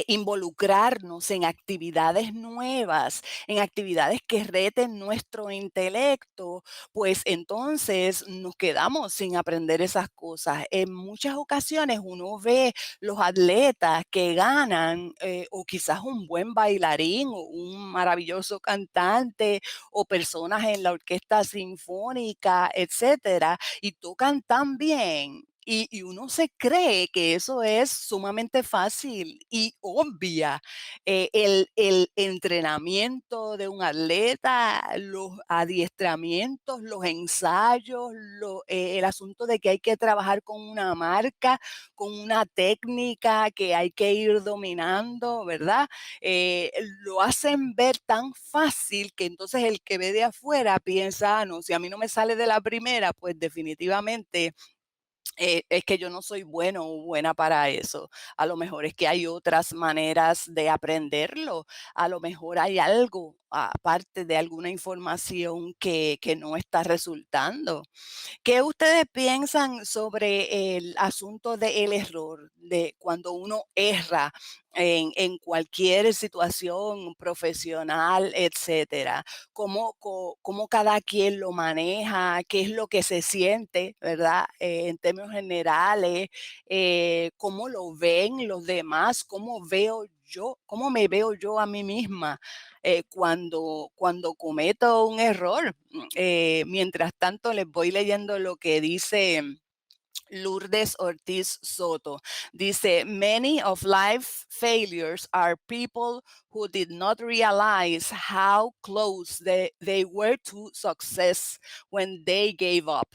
[SPEAKER 2] involucrarnos en actividades nuevas, en actividades que reten nuestro intelecto, pues entonces nos quedamos sin aprender esas cosas. En muchas ocasiones uno ve los atletas que ganan o quizás un buen bailarín o un maravilloso cantante o personas en la orquesta sinfónica, etcétera, y tocan tan bien y uno se cree que eso es sumamente fácil y obvia. El entrenamiento de un atleta, los adiestramientos, los ensayos, el asunto de que hay que trabajar con una marca, con una técnica que hay que ir dominando, ¿verdad? Lo hacen ver tan fácil que entonces el que ve de afuera piensa, no, si a mí no me sale de la primera, pues definitivamente es que yo no soy bueno o buena para eso. A lo mejor es que hay otras maneras de aprenderlo. A lo mejor hay algo parte de alguna información que no está resultando. ¿Qué ustedes piensan sobre el asunto del error, de cuando uno erra en cualquier situación profesional, etcétera? ¿Cómo cada quien lo maneja? ¿Qué es lo que se siente, verdad? En términos generales, ¿cómo lo ven los demás? ¿Cómo veo yo? ¿Cómo me veo yo a mí misma cuando cometo un error? Mientras tanto, les voy leyendo lo que dice Lourdes Ortiz Soto. Dice, many of life failures are people who did not realize how close they were to success when they gave up.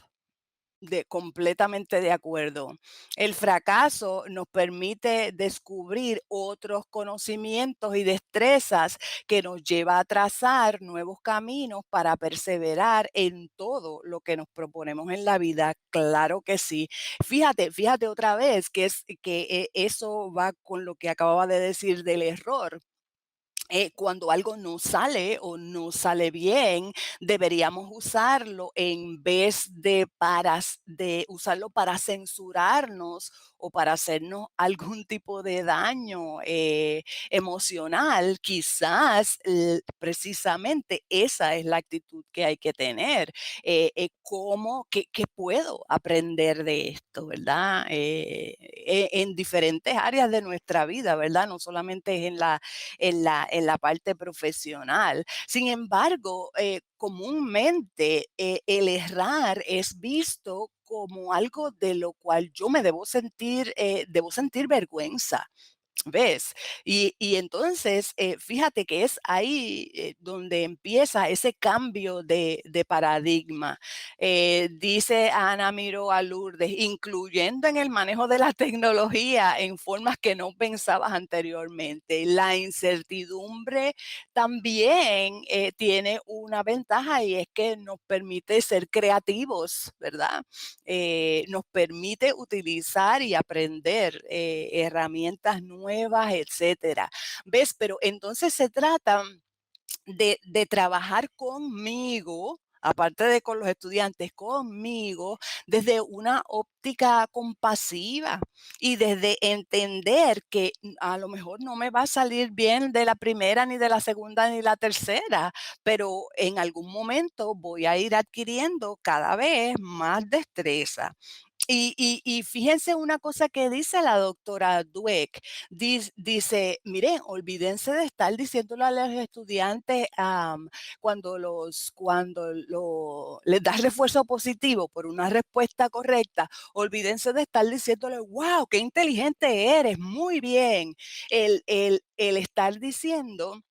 [SPEAKER 2] Completamente de acuerdo. El fracaso nos permite descubrir otros conocimientos y destrezas que nos lleva a trazar nuevos caminos para perseverar en todo lo que nos proponemos en la vida. Claro que sí. Fíjate otra vez que eso va con lo que acababa de decir del error. Cuando algo no sale o no sale bien, deberíamos usarlo en vez de usarlo para censurarnos o para hacernos algún tipo de daño emocional. Quizás precisamente esa es la actitud que hay que tener. ¿Qué puedo aprender de esto, verdad? En diferentes áreas de nuestra vida, ¿verdad? No solamente es en la parte profesional. Sin embargo, comúnmente el errar es visto como algo de lo cual yo me debo sentir vergüenza. ¿Ves? Y entonces, fíjate que es ahí donde empieza ese cambio de paradigma. Dice Ana Miró a Lourdes, incluyendo en el manejo de la tecnología en formas que no pensabas anteriormente. La incertidumbre también tiene una ventaja y es que nos permite ser creativos, ¿verdad? Nos permite utilizar y aprender herramientas nuevas, etcétera. ¿Ves? Pero entonces se trata de trabajar conmigo, aparte de con los estudiantes, conmigo, desde una óptica compasiva y desde entender que a lo mejor no me va a salir bien de la primera, ni de la segunda, ni la tercera, pero en algún momento voy a ir adquiriendo cada vez más destreza. Y fíjense una cosa que dice la doctora Dweck. Dice, miren, olvídense de estar diciéndole a los estudiantes les das refuerzo positivo por una respuesta correcta, olvídense de estar diciéndole, wow, qué inteligente eres, muy bien. El estar diciendo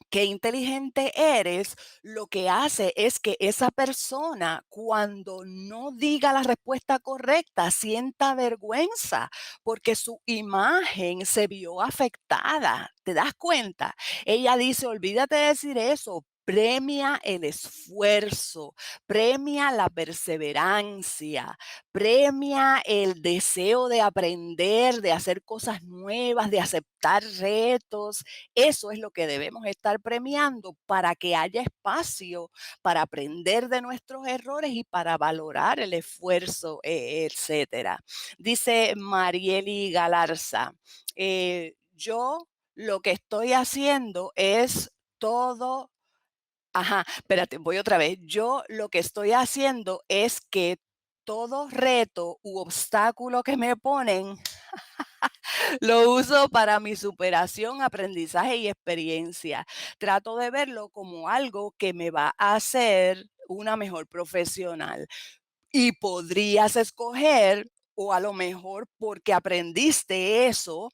[SPEAKER 2] qué inteligente eres, lo que hace es que esa persona, cuando no diga la respuesta correcta, sienta vergüenza porque su imagen se vio afectada. ¿Te das cuenta? Ella dice, olvídate de decir eso. Premia el esfuerzo, premia la perseverancia, premia el deseo de aprender, de hacer cosas nuevas, de aceptar retos. Eso es lo que debemos estar premiando para que haya espacio para aprender de nuestros errores y para valorar el esfuerzo, etcétera. Dice Marieli Galarza, yo lo que estoy haciendo es todo. Ajá, espérate, voy otra vez. Yo lo que estoy haciendo es que todo reto u obstáculo que me ponen lo uso para mi superación, aprendizaje y experiencia. Trato de verlo como algo que me va a hacer una mejor profesional. Y podrías escoger, o a lo mejor aprendiste eso,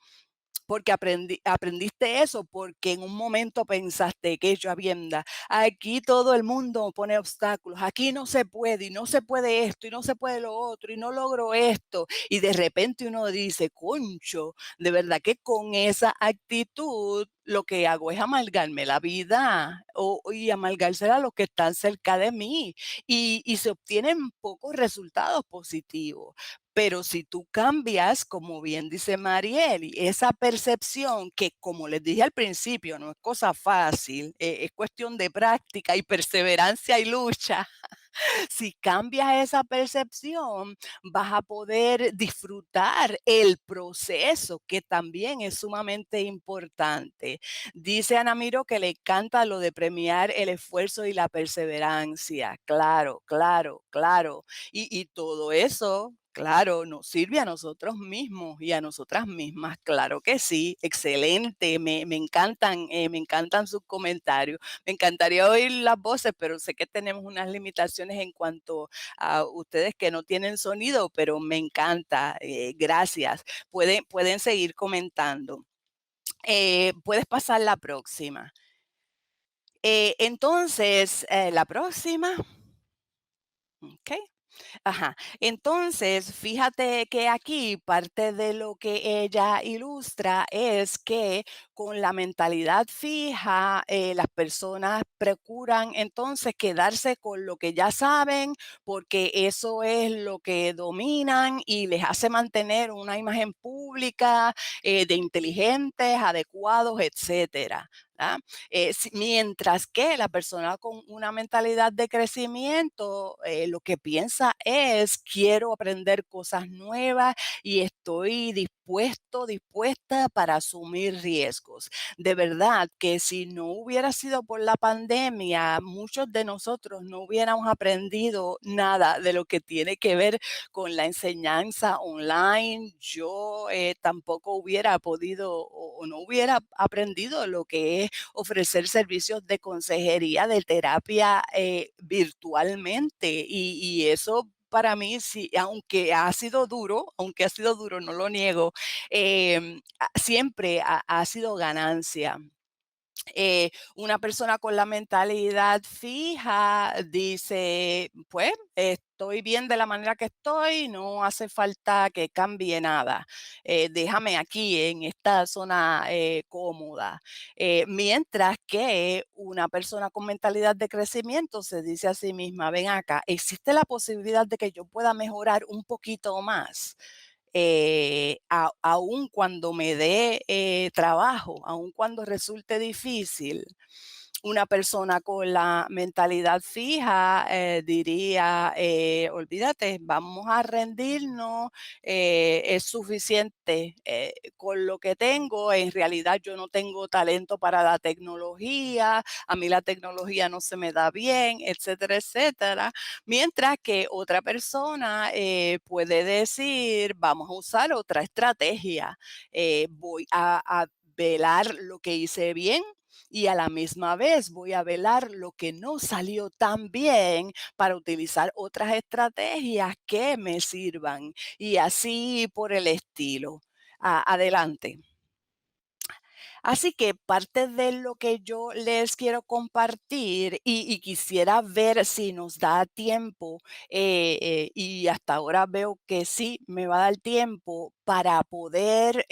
[SPEAKER 2] porque en un momento pensaste que yo habienda, aquí todo el mundo pone obstáculos, aquí no se puede, y no se puede esto, y no se puede lo otro, y no logro esto. Y de repente uno dice, concho, de verdad que con esa actitud lo que hago es amargarme la vida y amargársela a los que están cerca de mí y se obtienen pocos resultados positivos. Pero si tú cambias, como bien dice Mariel, esa percepción que, como les dije al principio, no es cosa fácil, es cuestión de práctica y perseverancia y lucha. Si cambias esa percepción, vas a poder disfrutar el proceso, que también es sumamente importante. Dice Ana Miro que le encanta lo de premiar el esfuerzo y la perseverancia. Claro, claro, claro. Y todo eso, claro, nos sirve a nosotros mismos y a nosotras mismas. Claro que sí, excelente. Me encantan sus comentarios. Me encantaría oír las voces, pero sé que tenemos unas limitaciones en cuanto a ustedes que no tienen sonido, pero me encanta. Gracias. Pueden seguir comentando. Puedes pasar la próxima. Entonces, la próxima. Ok. Ajá. Entonces, fíjate que aquí parte de lo que ella ilustra es que con la mentalidad fija, las personas procuran entonces quedarse con lo que ya saben, porque eso es lo que dominan y les hace mantener una imagen pública de inteligentes, adecuados, etcétera. ¿Ah? Mientras que la persona con una mentalidad de crecimiento, lo que piensa es, quiero aprender cosas nuevas y estoy dispuesta para asumir riesgos. De verdad que si no hubiera sido por la pandemia, muchos de nosotros no hubiéramos aprendido nada de lo que tiene que ver con la enseñanza online. Yo tampoco hubiera podido o no hubiera aprendido lo que es ofrecer servicios de consejería, de terapia virtualmente. Y eso para mí, sí, aunque ha sido duro, no lo niego, siempre ha sido ganancia. Una persona con la mentalidad fija dice, pues estoy bien de la manera que estoy, no hace falta que cambie nada. Déjame aquí en esta zona cómoda. Mientras que una persona con mentalidad de crecimiento se dice a sí misma, ven acá, existe la posibilidad de que yo pueda mejorar un poquito más aun cuando me dé trabajo, aun cuando resulte difícil. Una persona con la mentalidad fija diría, olvídate, vamos a rendirnos, es suficiente con lo que tengo. En realidad yo no tengo talento para la tecnología, a mí la tecnología no se me da bien, etcétera, etcétera. Mientras que otra persona puede decir, vamos a usar otra estrategia, voy a velar lo que hice bien y a la misma vez voy a velar lo que no salió tan bien para utilizar otras estrategias que me sirvan y así por el estilo. Adelante. Así que parte de lo que yo les quiero compartir y quisiera ver si nos da tiempo, y hasta ahora veo que sí me va a dar tiempo para poder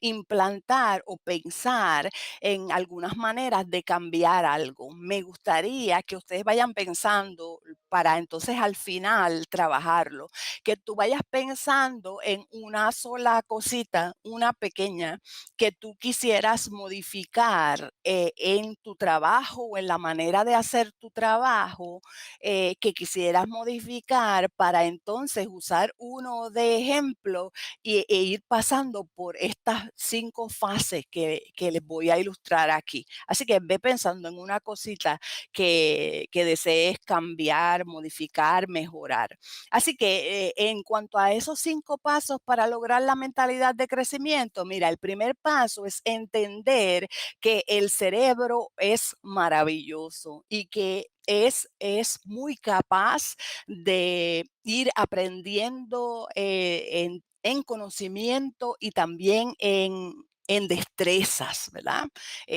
[SPEAKER 2] implantar o pensar en algunas maneras de cambiar algo. Me gustaría que ustedes vayan pensando para entonces al final trabajarlo, que tú vayas pensando en una sola cosita, una pequeña que tú quisieras modificar en tu trabajo o en la manera de hacer tu trabajo, que quisieras modificar para entonces usar uno de ejemplo e ir pasando por estas 5 fases que les voy a ilustrar aquí. Así que ve pensando en una cosita que desees cambiar, modificar, mejorar. Así que en cuanto a esos 5 pasos para lograr la mentalidad de crecimiento, mira, el primer paso es entender que el cerebro es maravilloso y que es muy capaz de ir aprendiendo en conocimiento y también en destrezas, ¿verdad?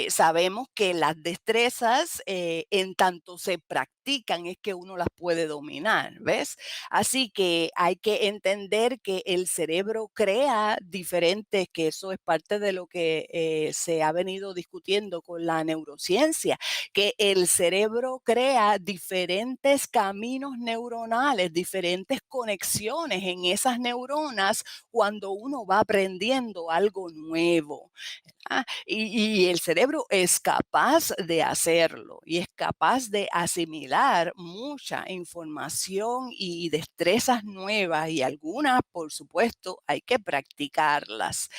[SPEAKER 2] Sabemos que las destrezas, en tanto se practican, es que uno las puede dominar, ¿ves? Así que hay que entender que el cerebro crea diferentes, que eso es parte de lo que se ha venido discutiendo con la neurociencia, que el cerebro crea diferentes caminos neuronales, diferentes conexiones en esas neuronas cuando uno va aprendiendo algo nuevo. Y el cerebro es capaz de hacerlo y es capaz de asimilar mucha información y destrezas nuevas y algunas, por supuesto, hay que practicarlas.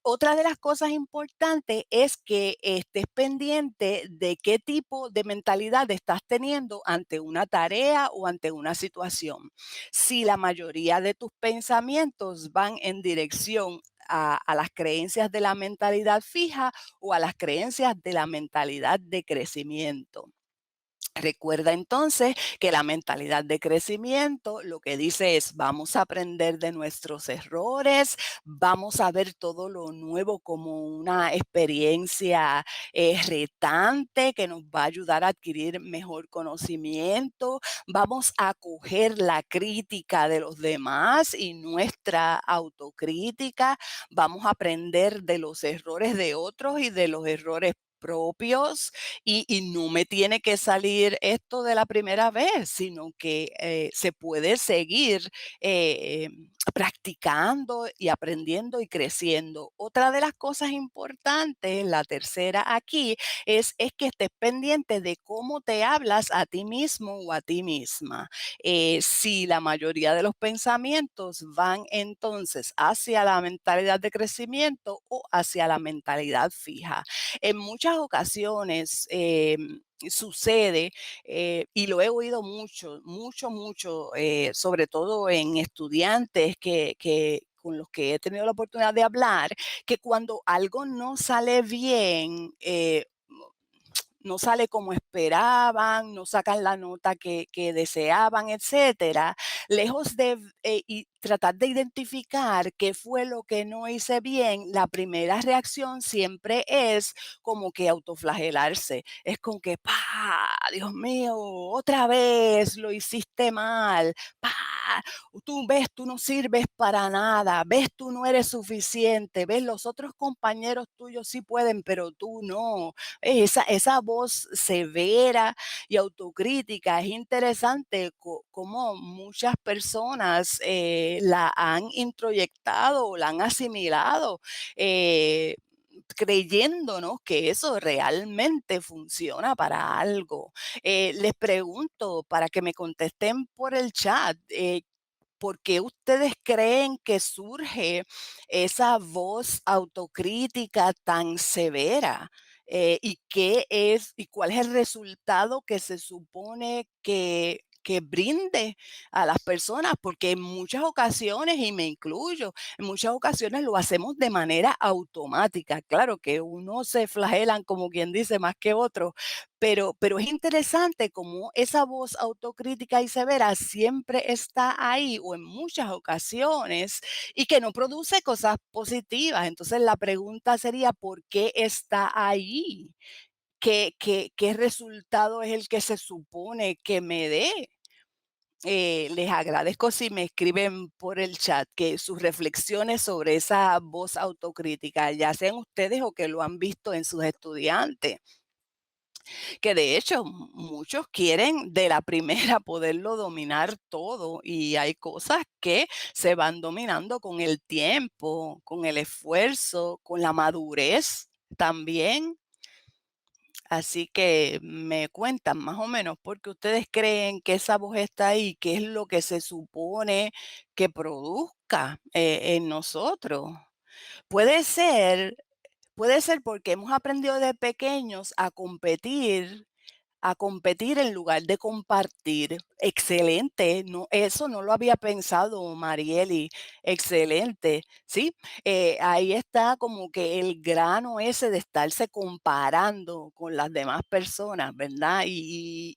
[SPEAKER 2] Otra de las cosas importantes es que estés pendiente de qué tipo de mentalidad estás teniendo ante una tarea o ante una situación. Si la mayoría de tus pensamientos van en dirección a las creencias de la mentalidad fija o a las creencias de la mentalidad de crecimiento. Recuerda entonces que la mentalidad de crecimiento lo que dice es vamos a aprender de nuestros errores, vamos a ver todo lo nuevo como una experiencia retante que nos va a ayudar a adquirir mejor conocimiento, vamos a acoger la crítica de los demás y nuestra autocrítica, vamos a aprender de los errores de otros y de los errores propios y no me tiene que salir esto de la primera vez, sino que se puede seguir practicando y aprendiendo y creciendo. Otra de las cosas importantes, la tercera aquí, es que estés pendiente de cómo te hablas a ti mismo o a ti misma. Si la mayoría de los pensamientos van entonces hacia la mentalidad de crecimiento o hacia la mentalidad fija. En muchas ocasiones sucede, y lo he oído mucho, mucho, mucho, sobre todo en estudiantes con los que he tenido la oportunidad de hablar, que cuando algo no sale bien, no sale como esperaban, no sacan la nota que deseaban, etcétera, lejos de y tratar de identificar qué fue lo que no hice bien, la primera reacción siempre es como que autoflagelarse. Es como que, ¡pa! Dios mío, otra vez lo hiciste mal. ¡Pa! Tú ves, tú no sirves para nada. Ves, tú no eres suficiente. Ves, los otros compañeros tuyos sí pueden, pero tú no. Esa voz severa y autocrítica es interesante cómo muchas personas la han introyectado o la han asimilado. eh, creyéndonos que eso realmente funciona para algo. Les pregunto para que me contesten por el chat, ¿por qué ustedes creen que surge esa voz autocrítica tan severa? ¿Y qué es y cuál es el resultado que se supone que brinde a las personas? Porque en muchas ocasiones, y me incluyo, en muchas ocasiones lo hacemos de manera automática. Claro que unos se flagelan, como quien dice, más que otros, pero es interesante cómo esa voz autocrítica y severa siempre está ahí o en muchas ocasiones y que no produce cosas positivas. Entonces la pregunta sería, ¿por qué está ahí? ¿Qué resultado es el que se supone que me dé? Les agradezco si me escriben por el chat que sus reflexiones sobre esa voz autocrítica, ya sean ustedes o que lo han visto en sus estudiantes que de hecho muchos quieren de la primera poderlo dominar todo y hay cosas que se van dominando con el tiempo, con el esfuerzo, con la madurez también. Así que me cuentan más o menos porque ustedes creen que esa voz está ahí, qué es lo que se supone que produzca en nosotros. Puede ser, puede ser porque hemos aprendido de pequeños a competir en lugar de compartir. Excelente, no, eso no lo había pensado, Marieli. Excelente, ¿sí? Ahí está como que el grano ese de estarse comparando con las demás personas, ¿verdad? Y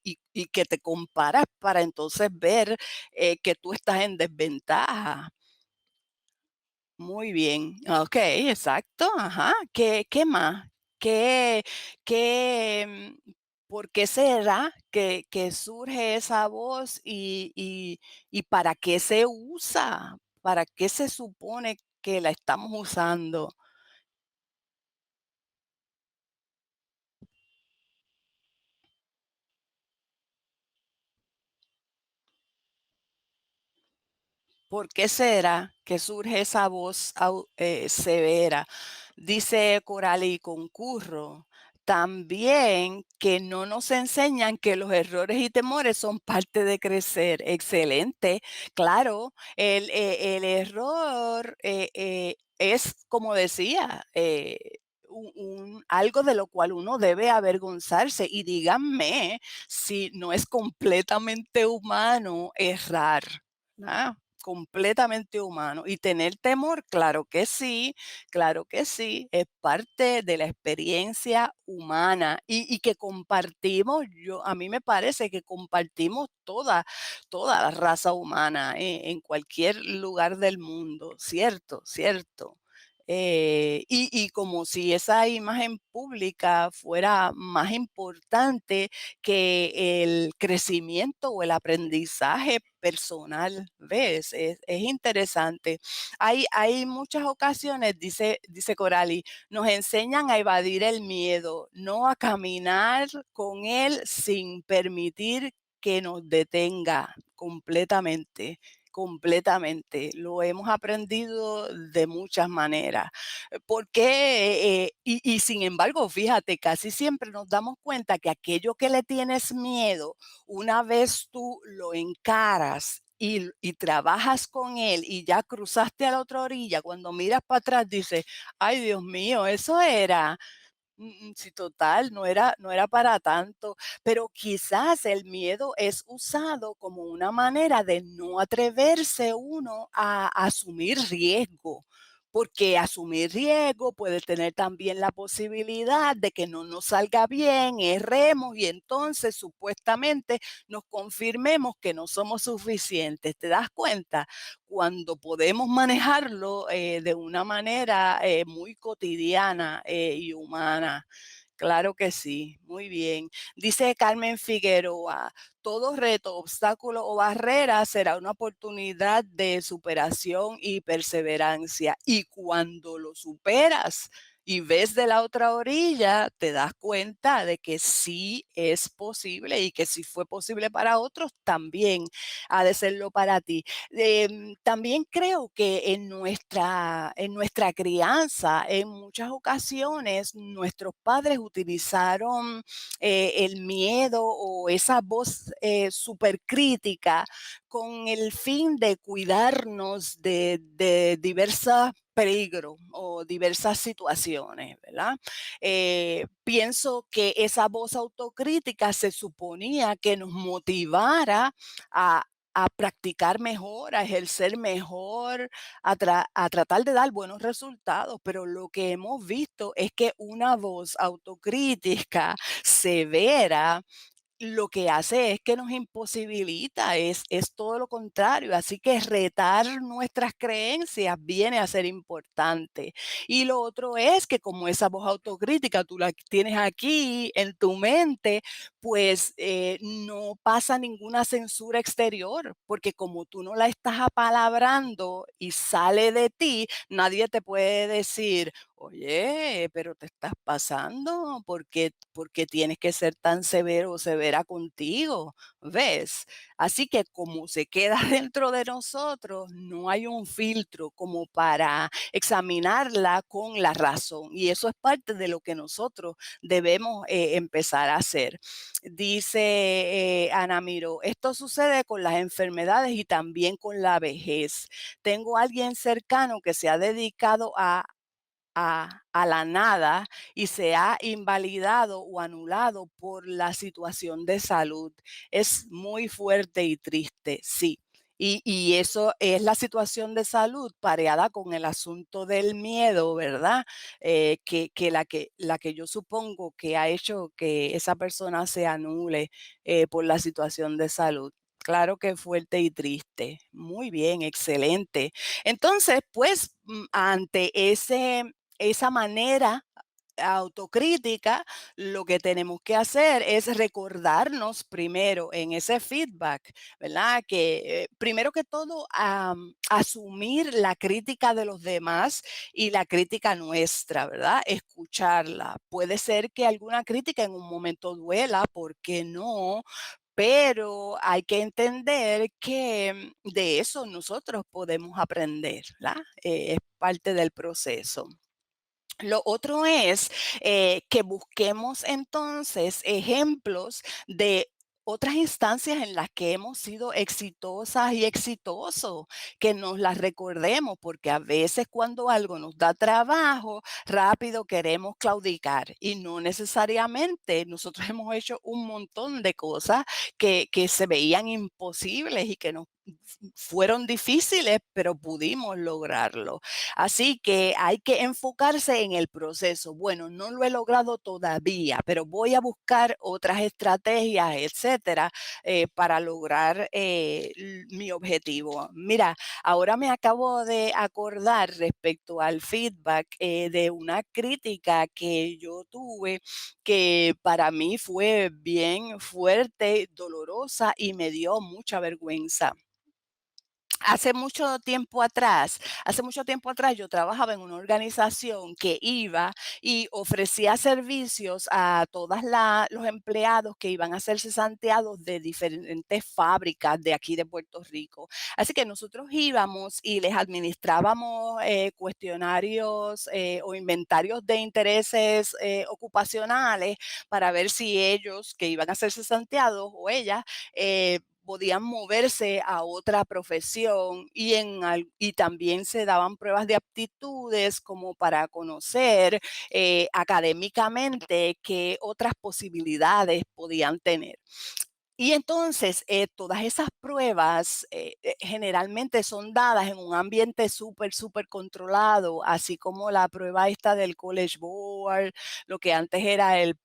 [SPEAKER 2] que te comparas para entonces ver que tú estás en desventaja. Muy bien. Okey, exacto, ajá. ¿Qué más? ¿Qué qué, por qué será que surge esa voz y para qué se usa? ¿Para qué se supone que la estamos usando? ¿Por qué será que surge esa voz severa? Dice Coralie Concurro, también que no nos enseñan que los errores y temores son parte de crecer. Excelente, claro, el error es, como decía, algo de lo cual uno debe avergonzarse. Y díganme si no es completamente humano errar. ¿Ah? Completamente humano. Y tener temor, claro que sí, es parte de la experiencia humana y que compartimos, a mí me parece que compartimos toda la raza humana en cualquier lugar del mundo, cierto, cierto. Y como si esa imagen pública fuera más importante que el crecimiento o el aprendizaje personal, ¿ves? Es interesante. Hay muchas ocasiones, dice Coralie, nos enseñan a evadir el miedo, no a caminar con él sin permitir que nos detenga completamente. Completamente, lo hemos aprendido de muchas maneras. Porque, y sin embargo, fíjate, casi siempre nos damos cuenta que aquello que le tienes miedo, una vez tú lo encaras y trabajas con él y ya cruzaste a la otra orilla, cuando miras para atrás dices, ay Dios mío, eso era. Sí, total, no era para tanto, pero quizás el miedo es usado como una manera de no atreverse uno a asumir riesgo, porque asumir riesgo puede tener también la posibilidad de que no nos salga bien, erremos y entonces supuestamente nos confirmemos que no somos suficientes. ¿Te das cuenta? Cuando podemos manejarlo de una manera muy cotidiana y humana. Claro que sí, muy bien. Dice Carmen Figueroa, todo reto, obstáculo o barrera será una oportunidad de superación y perseverancia. Y cuando lo superas y ves de la otra orilla, te das cuenta de que sí es posible y que si fue posible para otros, también ha de serlo para ti. También creo que en nuestra crianza, en muchas ocasiones, nuestros padres utilizaron el miedo o esa voz supercrítica con el fin de cuidarnos de diversos peligros o diversas situaciones, ¿verdad? Pienso que esa voz autocrítica se suponía que nos motivara a, a practicar mejor, a ejercer mejor, a tratar de dar buenos resultados, pero lo que hemos visto es que una voz autocrítica severa lo que hace es que nos imposibilita, es todo lo contrario. Así que retar nuestras creencias viene a ser importante. Y lo otro es que como esa voz autocrítica tú la tienes aquí en tu mente, pues no pasa ninguna censura exterior, porque como tú no la estás apalabrando y sale de ti, nadie te puede decir, oye, pero te estás pasando, porque tienes que ser tan severo o severa contigo? ¿Ves? Así que como se queda dentro de nosotros, no hay un filtro como para examinarla con la razón. Y eso es parte de lo que nosotros debemos empezar a hacer. Dice Ana Miro, esto sucede con las enfermedades y también con la vejez. Tengo a alguien cercano que se ha dedicado a la nada y se ha invalidado o anulado por la situación de salud. Es muy fuerte y triste, sí. Y eso es la situación de salud pareada con el asunto del miedo, ¿verdad? Que la que yo supongo que ha hecho que esa persona se anule por la situación de salud. Claro que fuerte y triste. Muy bien, excelente. Entonces, pues, ante esa manera autocrítica, lo que tenemos que hacer es recordarnos primero en ese feedback, ¿verdad? Que primero que todo, asumir la crítica de los demás y la crítica nuestra, ¿verdad? Escucharla. Puede ser que alguna crítica en un momento duela, ¿por qué no? Pero hay que entender que de eso nosotros podemos aprender, ¿verdad? Es parte del proceso. Lo otro es que busquemos entonces ejemplos de otras instancias en las que hemos sido exitosas y exitosos, que nos las recordemos, porque a veces cuando algo nos da trabajo, rápido queremos claudicar y no necesariamente nosotros hemos hecho un montón de cosas que se veían imposibles y que nos fueron difíciles, pero pudimos lograrlo. Así que hay que enfocarse en el proceso. Bueno, no lo he logrado todavía, pero voy a buscar otras estrategias, etcétera, para lograr mi objetivo. Mira, ahora me acabo de acordar respecto al feedback de una crítica que yo tuve que para mí fue bien fuerte, dolorosa y me dio mucha vergüenza. Hace mucho tiempo atrás yo trabajaba en una organización que iba y ofrecía servicios a todos los empleados que iban a ser cesanteados de diferentes fábricas de aquí de Puerto Rico. Así que nosotros íbamos y les administrábamos cuestionarios o inventarios de intereses ocupacionales para ver si ellos que iban a ser cesanteados o ellas podían moverse a otra profesión y también se daban pruebas de aptitudes como para conocer académicamente qué otras posibilidades podían tener. Y entonces, todas esas pruebas generalmente son dadas en un ambiente súper, súper controlado, así como la prueba esta del College Board, lo que antes era el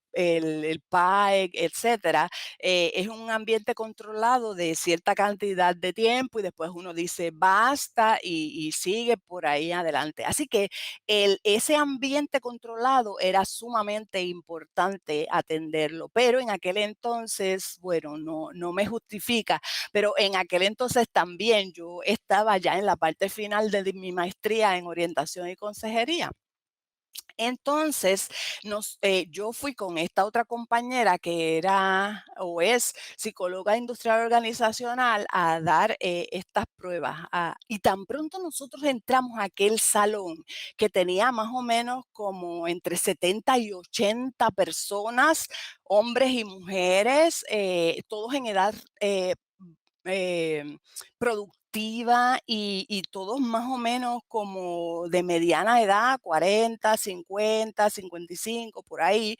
[SPEAKER 2] PAEC, etcétera. Es un ambiente controlado de cierta cantidad de tiempo y después uno dice basta y sigue por ahí adelante. Así que ese ambiente controlado era sumamente importante atenderlo, pero en aquel entonces, bueno, no me justifica, pero en aquel entonces también yo estaba ya en la parte final de mi maestría en orientación y consejería. Entonces, yo fui con esta otra compañera que era o es psicóloga industrial organizacional a dar estas pruebas. Y tan pronto nosotros entramos a aquel salón que tenía más o menos como entre 70 y 80 personas, hombres y mujeres, todos en edad eh, productiva y todos más o menos como de mediana edad, 40, 50, 55, por ahí.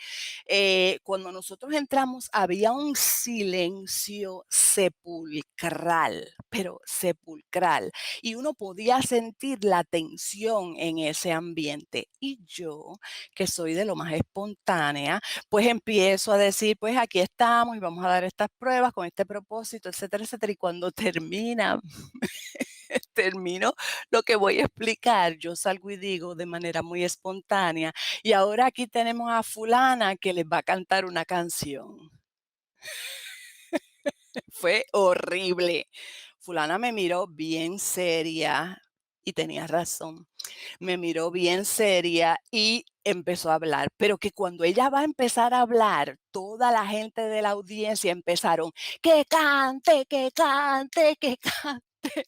[SPEAKER 2] Cuando nosotros entramos había un silencio sepulcral, pero sepulcral, y uno podía sentir la tensión en ese ambiente. Y yo, que soy de lo más espontánea, pues empiezo a decir, pues aquí estamos y vamos a dar estas pruebas con este propósito, etcétera, etcétera. Y cuando termino lo que voy a explicar, yo salgo y digo de manera muy espontánea, y ahora aquí tenemos a fulana que les va a cantar una canción. Fue horrible. Fulana me miró bien seria y tenía razón. Me miró bien seria y empezó a hablar, pero que cuando ella va a empezar a hablar, toda la gente de la audiencia empezaron, que cante, que cante, que cante.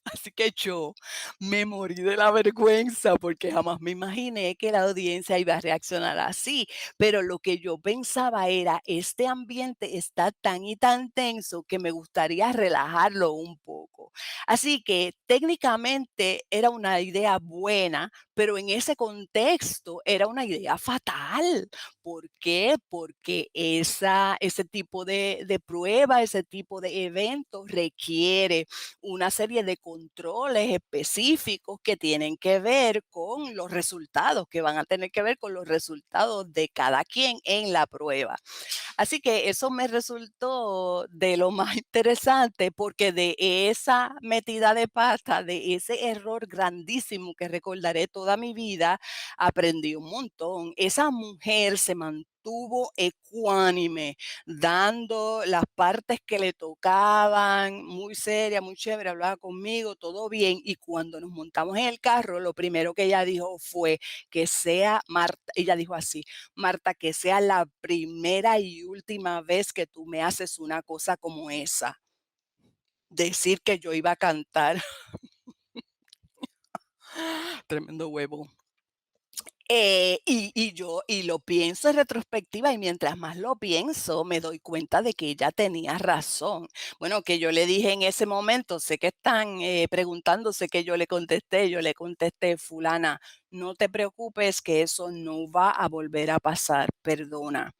[SPEAKER 2] Así que yo me morí de la vergüenza porque jamás me imaginé que la audiencia iba a reaccionar así. Pero lo que yo pensaba era, este ambiente está tan y tan tenso que me gustaría relajarlo un poco. Así que técnicamente era una idea buena, pero en ese contexto era una idea fatal. ¿Por qué? Porque ese tipo de prueba, ese tipo de evento requiere una serie de controles específicos que tienen que ver con los resultados, que van a tener que ver con los resultados de cada quien en la prueba. Así que eso me resultó de lo más interesante, porque de esa metida de pata, de ese error grandísimo que recordaré toda mi vida, aprendí un montón. Esa mujer se mantuvo ecuánime, dando las partes que le tocaban, muy seria, muy chévere, hablaba conmigo, todo bien. Y cuando nos montamos en el carro, lo primero que ella dijo fue que sea Marta, ella dijo así: Marta, que sea la primera y última vez que tú me haces una cosa como esa. Decir que yo iba a cantar. Tremendo huevo. Y lo pienso en retrospectiva, y mientras más lo pienso, me doy cuenta de que ella tenía razón. Bueno, que yo le dije en ese momento, sé que están preguntándose que yo le contesté: fulana, no te preocupes, que eso no va a volver a pasar, perdona.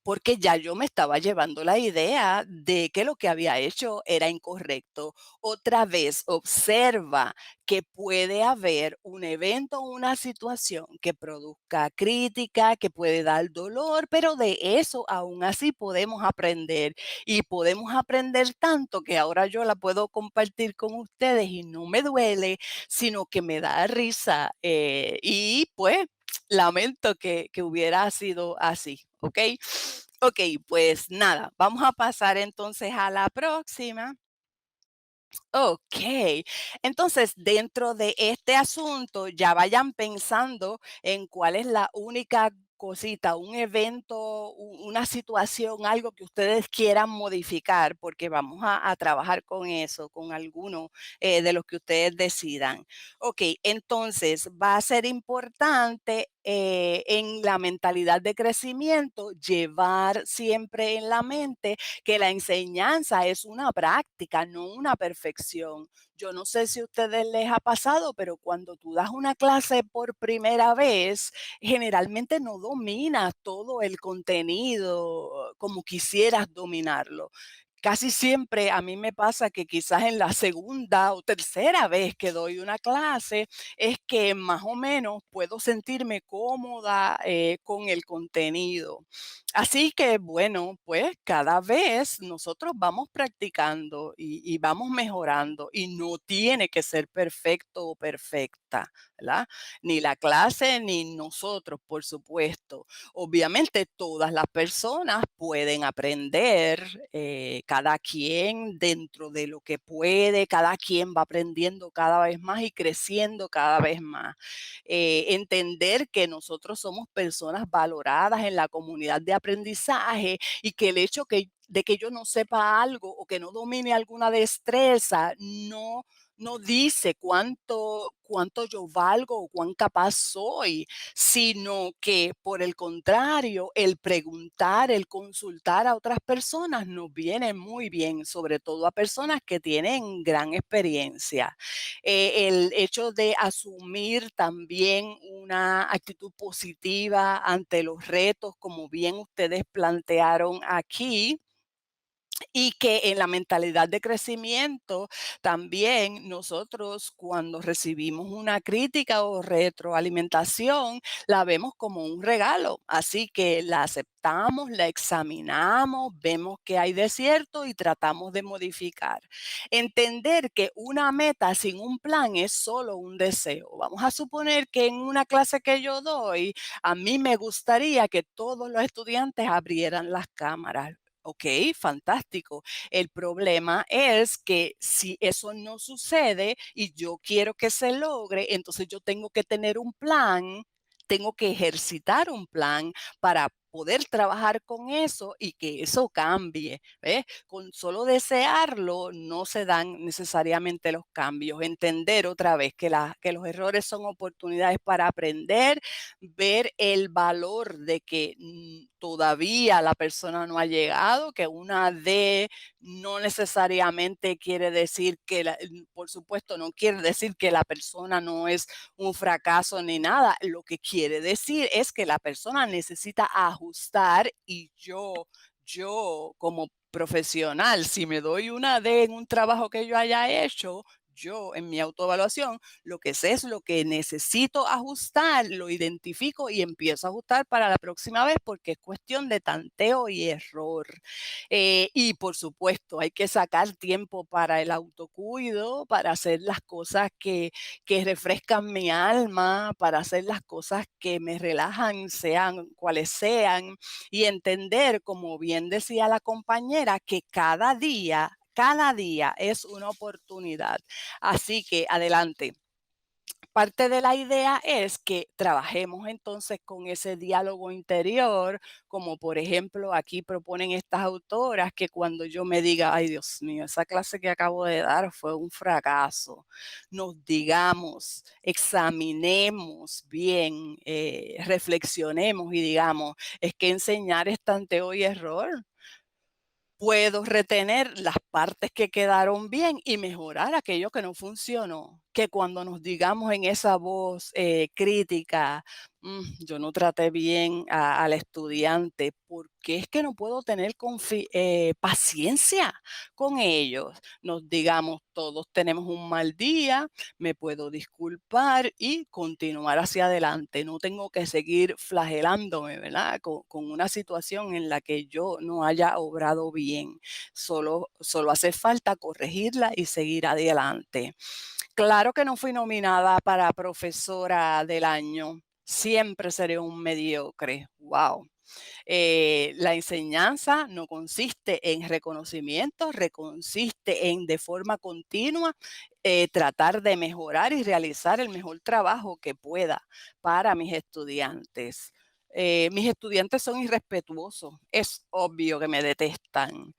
[SPEAKER 2] Porque ya yo me estaba llevando la idea de que lo que había hecho era incorrecto. Otra vez, observa que puede haber un evento o una situación que produzca crítica, que puede dar dolor, pero de eso aún así podemos aprender, y podemos aprender tanto que ahora yo la puedo compartir con ustedes y no me duele, sino que me da risa, y pues lamento que hubiera sido así, ¿ok? Ok, pues nada, vamos a pasar entonces a la próxima. Ok, entonces dentro de este asunto ya vayan pensando en cuál es la única cosita, un evento, una situación, algo que ustedes quieran modificar, porque vamos a trabajar con eso, con alguno de los que ustedes decidan. Ok, entonces va a ser importante en la mentalidad de crecimiento llevar siempre en la mente que la enseñanza es una práctica, no una perfección. Yo no sé si a ustedes les ha pasado, pero cuando tú das una clase por primera vez, generalmente no dominas todo el contenido como quisieras dominarlo. Casi siempre a mí me pasa que quizás en la segunda o tercera vez que doy una clase es que más o menos puedo sentirme cómoda con el contenido. Así que bueno, pues cada vez nosotros vamos practicando y vamos mejorando, y no tiene que ser perfecto o perfecta, ¿verdad? Ni la clase ni nosotros, por supuesto. Obviamente todas las personas pueden aprender, cada quien dentro de lo que puede, cada quien va aprendiendo cada vez más y creciendo cada vez más. Entender que nosotros somos personas valoradas en la comunidad de aprendizaje, y que el hecho de que yo no sepa algo o que no domine alguna destreza no dice cuánto yo valgo o cuán capaz soy, sino que por el contrario, el preguntar, el consultar a otras personas nos viene muy bien, sobre todo a personas que tienen gran experiencia. El hecho de asumir también una actitud positiva ante los retos, como bien ustedes plantearon aquí, y que en la mentalidad de crecimiento también nosotros, cuando recibimos una crítica o retroalimentación, la vemos como un regalo. Así que la aceptamos, la examinamos, vemos qué hay de cierto y tratamos de modificar. Entender que una meta sin un plan es solo un deseo. Vamos a suponer que en una clase que yo doy, a mí me gustaría que todos los estudiantes abrieran las cámaras. Ok, fantástico. El problema es que si eso no sucede y yo quiero que se logre, entonces yo tengo que tener un plan, tengo que ejercitar un plan para poder trabajar con eso y que eso cambie. ¿Ves? Con solo desearlo no se dan necesariamente los cambios. Entender otra vez que los errores son oportunidades para aprender, ver el valor de que todavía la persona no ha llegado, que una D no necesariamente quiere decir que, por supuesto, no quiere decir que la persona no es un fracaso ni nada. Lo que quiere decir es que la persona necesita ajustar, y yo como profesional, si me doy una D en un trabajo que yo haya hecho, yo en mi autoevaluación lo que sé es lo que necesito ajustar, lo identifico y empiezo a ajustar para la próxima vez porque es cuestión de tanteo y error. Y por supuesto, hay que sacar tiempo para el autocuido, para hacer las cosas que refrescan mi alma, para hacer las cosas que me relajan, sean cuales sean, y entender, como bien decía la compañera, que cada día es una oportunidad. Así que adelante. Parte de la idea es que trabajemos entonces con ese diálogo interior, como por ejemplo aquí proponen estas autoras que cuando yo me diga, ay Dios mío, esa clase que acabo de dar fue un fracaso, nos digamos, examinemos bien, reflexionemos y digamos, es que enseñar es tanteo y error. Puedo retener las partes que quedaron bien y mejorar aquello que no funcionó. Que cuando nos digamos en esa voz crítica, yo no traté bien al estudiante, ¿por qué es que no puedo tener paciencia con ellos? Nos digamos, todos tenemos un mal día, me puedo disculpar y continuar hacia adelante. No tengo que seguir flagelándome, ¿verdad? Con una situación en la que yo no haya obrado bien. Solo hace falta corregirla y seguir adelante. Claro que no fui nominada para profesora del año. Siempre seré un mediocre. Wow. La enseñanza no consiste en reconocimiento, consiste en de forma continua tratar de mejorar y realizar el mejor trabajo que pueda para mis estudiantes. Mis estudiantes son irrespetuosos, es obvio que me detestan.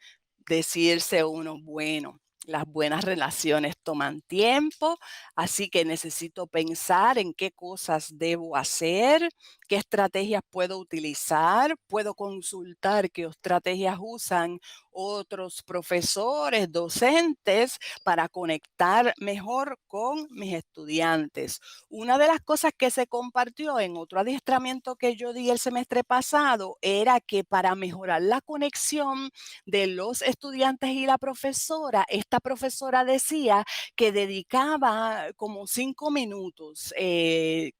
[SPEAKER 2] Decirse uno, bueno, las buenas relaciones toman tiempo, así que necesito pensar en qué cosas debo hacer, qué estrategias puedo utilizar, puedo consultar qué estrategias usan otros profesores, docentes, para conectar mejor con mis estudiantes. Una de las cosas que se compartió en otro adiestramiento que yo di el semestre pasado era que para mejorar la conexión de los estudiantes y la profesora, esta profesora decía que dedicaba como 5 minutos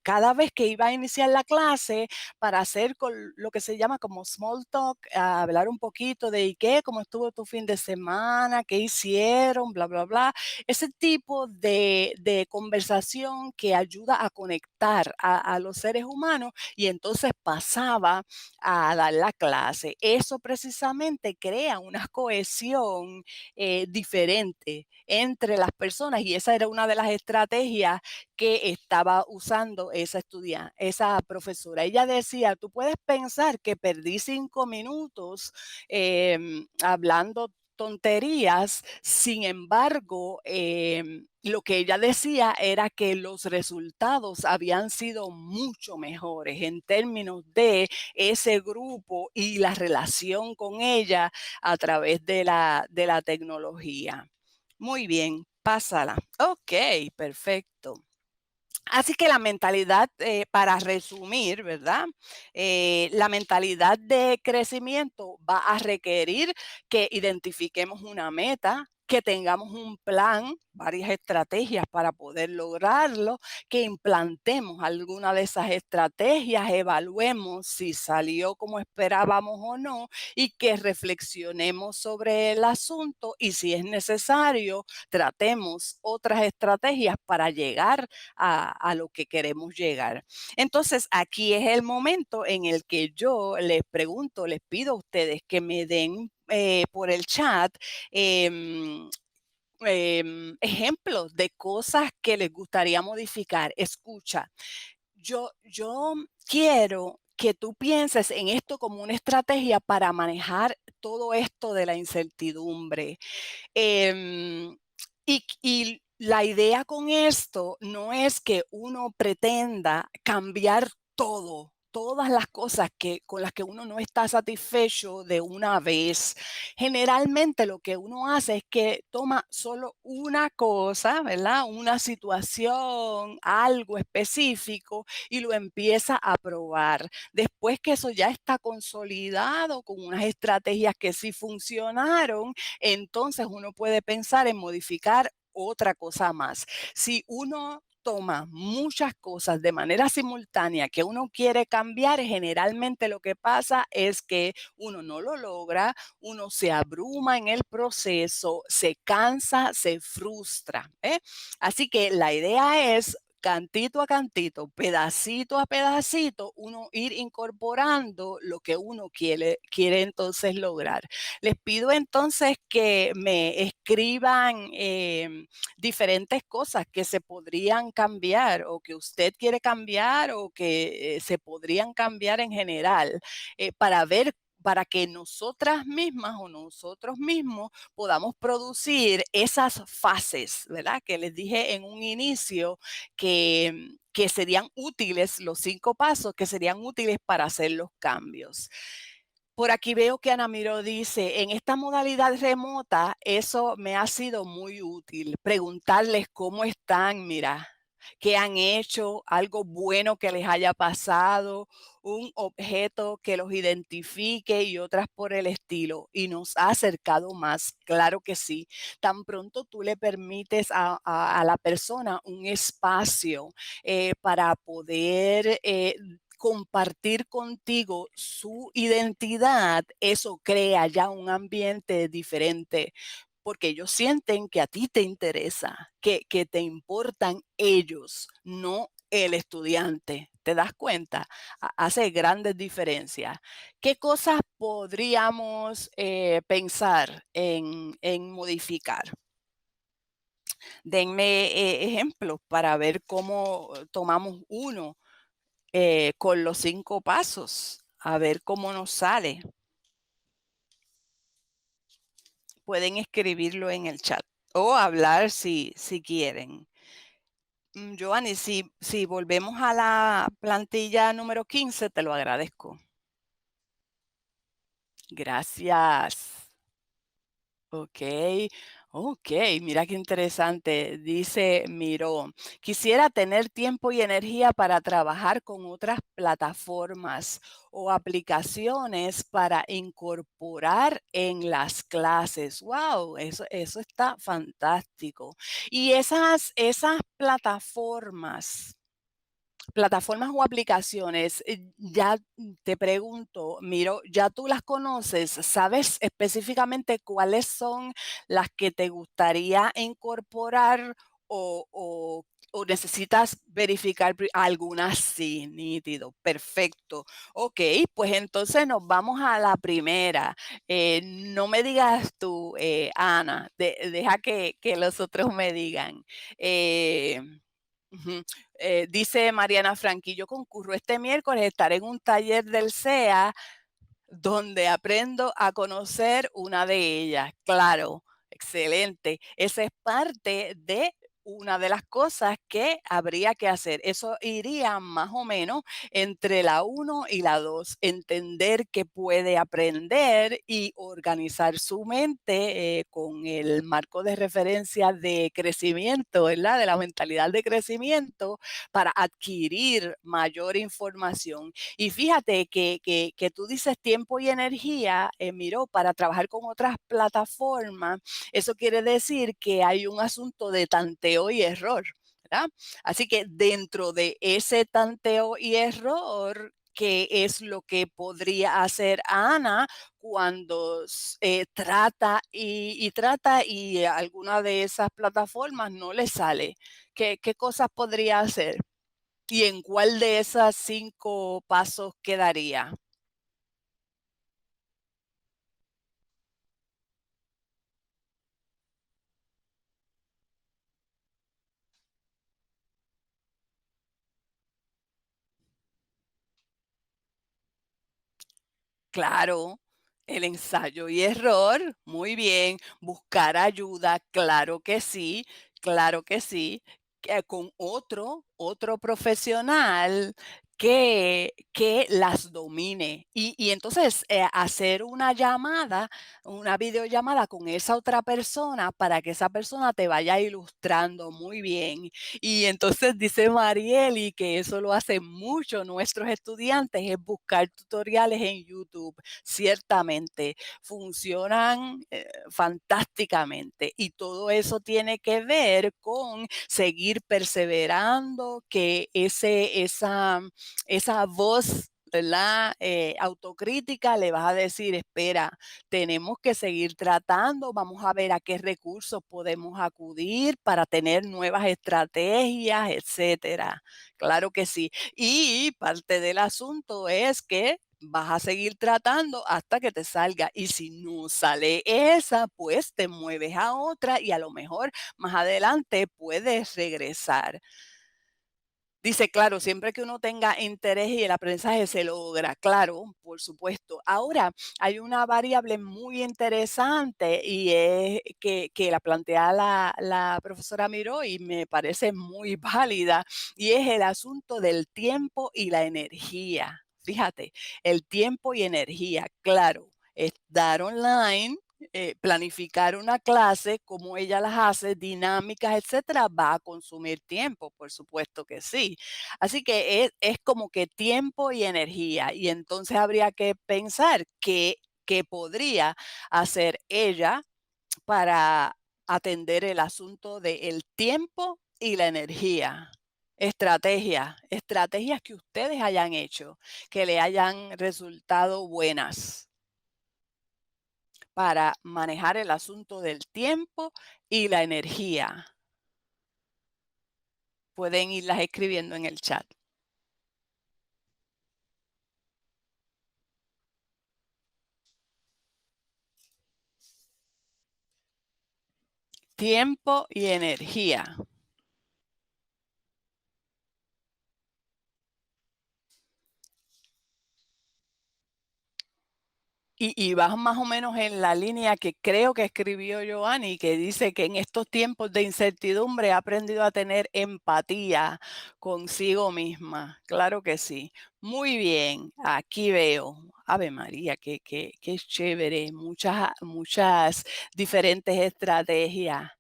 [SPEAKER 2] cada vez que iba a iniciar la clase para hacer lo que se llama como small talk, a hablar un poquito de ¿y qué? ¿Cómo estuvo tu fin de semana? ¿Qué hicieron? Bla, bla, bla. Ese tipo de conversación que ayuda a conectar a los seres humanos y entonces pasaba a dar la clase. Eso precisamente crea una cohesión diferente entre las personas y esa era una de las estrategias que estaba usando esa profesora. Ella decía, tú puedes pensar que perdí 5 minutos hablando tonterías, sin embargo, lo que ella decía era que los resultados habían sido mucho mejores en términos de ese grupo y la relación con ella a través de la tecnología. Muy bien, pásala. Ok, perfecto. Así que la mentalidad, para resumir, ¿verdad? La mentalidad de crecimiento va a requerir que identifiquemos una meta, que tengamos un plan, varias estrategias para poder lograrlo, que implantemos alguna de esas estrategias, evaluemos si salió como esperábamos o no y que reflexionemos sobre el asunto y si es necesario, tratemos otras estrategias para llegar a lo que queremos llegar. Entonces, aquí es el momento en el que yo les pregunto, les pido a ustedes que me den por el chat ejemplos de cosas que les gustaría modificar. Escucha, yo quiero que tú pienses en esto como una estrategia para manejar todo esto de la incertidumbre. Em, y la idea con esto no es que uno pretenda cambiar todo, todas las cosas con las que uno no está satisfecho de una vez. Generalmente lo que uno hace es que toma solo una cosa, ¿verdad? Una situación, algo específico y lo empieza a probar. Después que eso ya está consolidado con unas estrategias que sí funcionaron, entonces uno puede pensar en modificar otra cosa más. Si uno toma muchas cosas de manera simultánea que uno quiere cambiar, generalmente lo que pasa es que uno no lo logra, uno se abruma en el proceso, se cansa, se frustra. Así que la idea es cantito a cantito, pedacito a pedacito, uno ir incorporando lo que uno quiere entonces lograr. Les pido entonces que me escriban diferentes cosas que se podrían cambiar o que usted quiere cambiar o que se podrían cambiar en general para ver para que nosotras mismas o nosotros mismos podamos producir esas fases, ¿verdad? Que les dije en un inicio que serían útiles, los 5 pasos que serían útiles para hacer los cambios. Por aquí veo que Ana Miró dice, en esta modalidad remota, eso me ha sido muy útil. Preguntarles cómo están, mira, qué han hecho, algo bueno que les haya pasado, un objeto que los identifique y otras por el estilo. Y nos ha acercado más, claro que sí. Tan pronto tú le permites a la persona un espacio para poder compartir contigo su identidad, eso crea ya un ambiente diferente, porque ellos sienten que a ti te interesa, que te importan ellos, no el estudiante. ¿Te das cuenta? Hace grandes diferencias. ¿Qué cosas podríamos pensar en modificar? Denme ejemplos para ver cómo tomamos uno con los 5 pasos, a ver cómo nos sale. Pueden escribirlo en el chat o hablar si quieren. Joanny, si volvemos a la plantilla número 15, te lo agradezco. Gracias. Ok, mira qué interesante. Dice Miró, quisiera tener tiempo y energía para trabajar con otras plataformas o aplicaciones para incorporar en las clases. Wow, eso está fantástico. Y esas plataformas o aplicaciones, ya te pregunto, Miro, ¿ya tú las conoces? ¿Sabes específicamente cuáles son las que te gustaría incorporar o necesitas verificar algunas? Sí, nítido, perfecto. Ok, pues entonces nos vamos a la primera. No me digas tú, Ana, deja que los otros me digan. Ujú. Dice Mariana Franqui, yo concurro este miércoles, estaré en un taller del SEA donde aprendo a conocer una de ellas. Claro, excelente. Esa es parte de una de las cosas que habría que hacer. Eso iría más o menos entre la 1 y la 2. Entender que puede aprender y organizar su mente con el marco de referencia de crecimiento, ¿verdad? De la mentalidad de crecimiento para adquirir mayor información. Y fíjate que tú dices tiempo y energía, Miró, para trabajar con otras plataformas. Eso quiere decir que hay un asunto de tanteo y error, ¿verdad? Así que dentro de ese tanteo y error, ¿qué es lo que podría hacer Ana cuando trata y trata y alguna de esas plataformas no le sale? ¿Qué cosas podría hacer? ¿Y en cuál de esas 5 pasos quedaría? Claro, el ensayo y error, muy bien. Buscar ayuda, claro que sí, que con otro profesional que las domine. Y entonces, hacer una llamada, una videollamada con esa otra persona para que esa persona te vaya ilustrando muy bien. Y entonces dice Marieli que eso lo hacen mucho nuestros estudiantes, es buscar tutoriales en YouTube. Ciertamente, funcionan, fantásticamente, y todo eso tiene que ver con seguir perseverando, que esa voz, ¿verdad? Autocrítica, le vas a decir, espera, tenemos que seguir tratando, vamos a ver a qué recursos podemos acudir para tener nuevas estrategias, etcétera. Claro que sí. Y parte del asunto es que vas a seguir tratando hasta que te salga. Y si no sale esa, pues te mueves a otra y a lo mejor más adelante puedes regresar. Dice, claro, siempre que uno tenga interés y el aprendizaje se logra, claro, por supuesto. Ahora, hay una variable muy interesante y es que la plantea la profesora Miró y me parece muy válida, y es el asunto del tiempo y la energía. Fíjate, el tiempo y energía, claro, es dar online, planificar una clase, como ella las hace, dinámicas, etcétera, va a consumir tiempo, por supuesto que sí. Así que es como que tiempo y energía. Y entonces habría que pensar qué podría hacer ella para atender el asunto del tiempo y la energía. Estrategias que ustedes hayan hecho, que le hayan resultado buenas para manejar el asunto del tiempo y la energía. Pueden irlas escribiendo en el chat. Tiempo y energía. Y vas más o menos en la línea que creo que escribió Joanny, que dice que en estos tiempos de incertidumbre ha aprendido a tener empatía consigo misma. Claro que sí. Muy bien, aquí veo. Ave María, qué chévere. Muchas diferentes estrategias.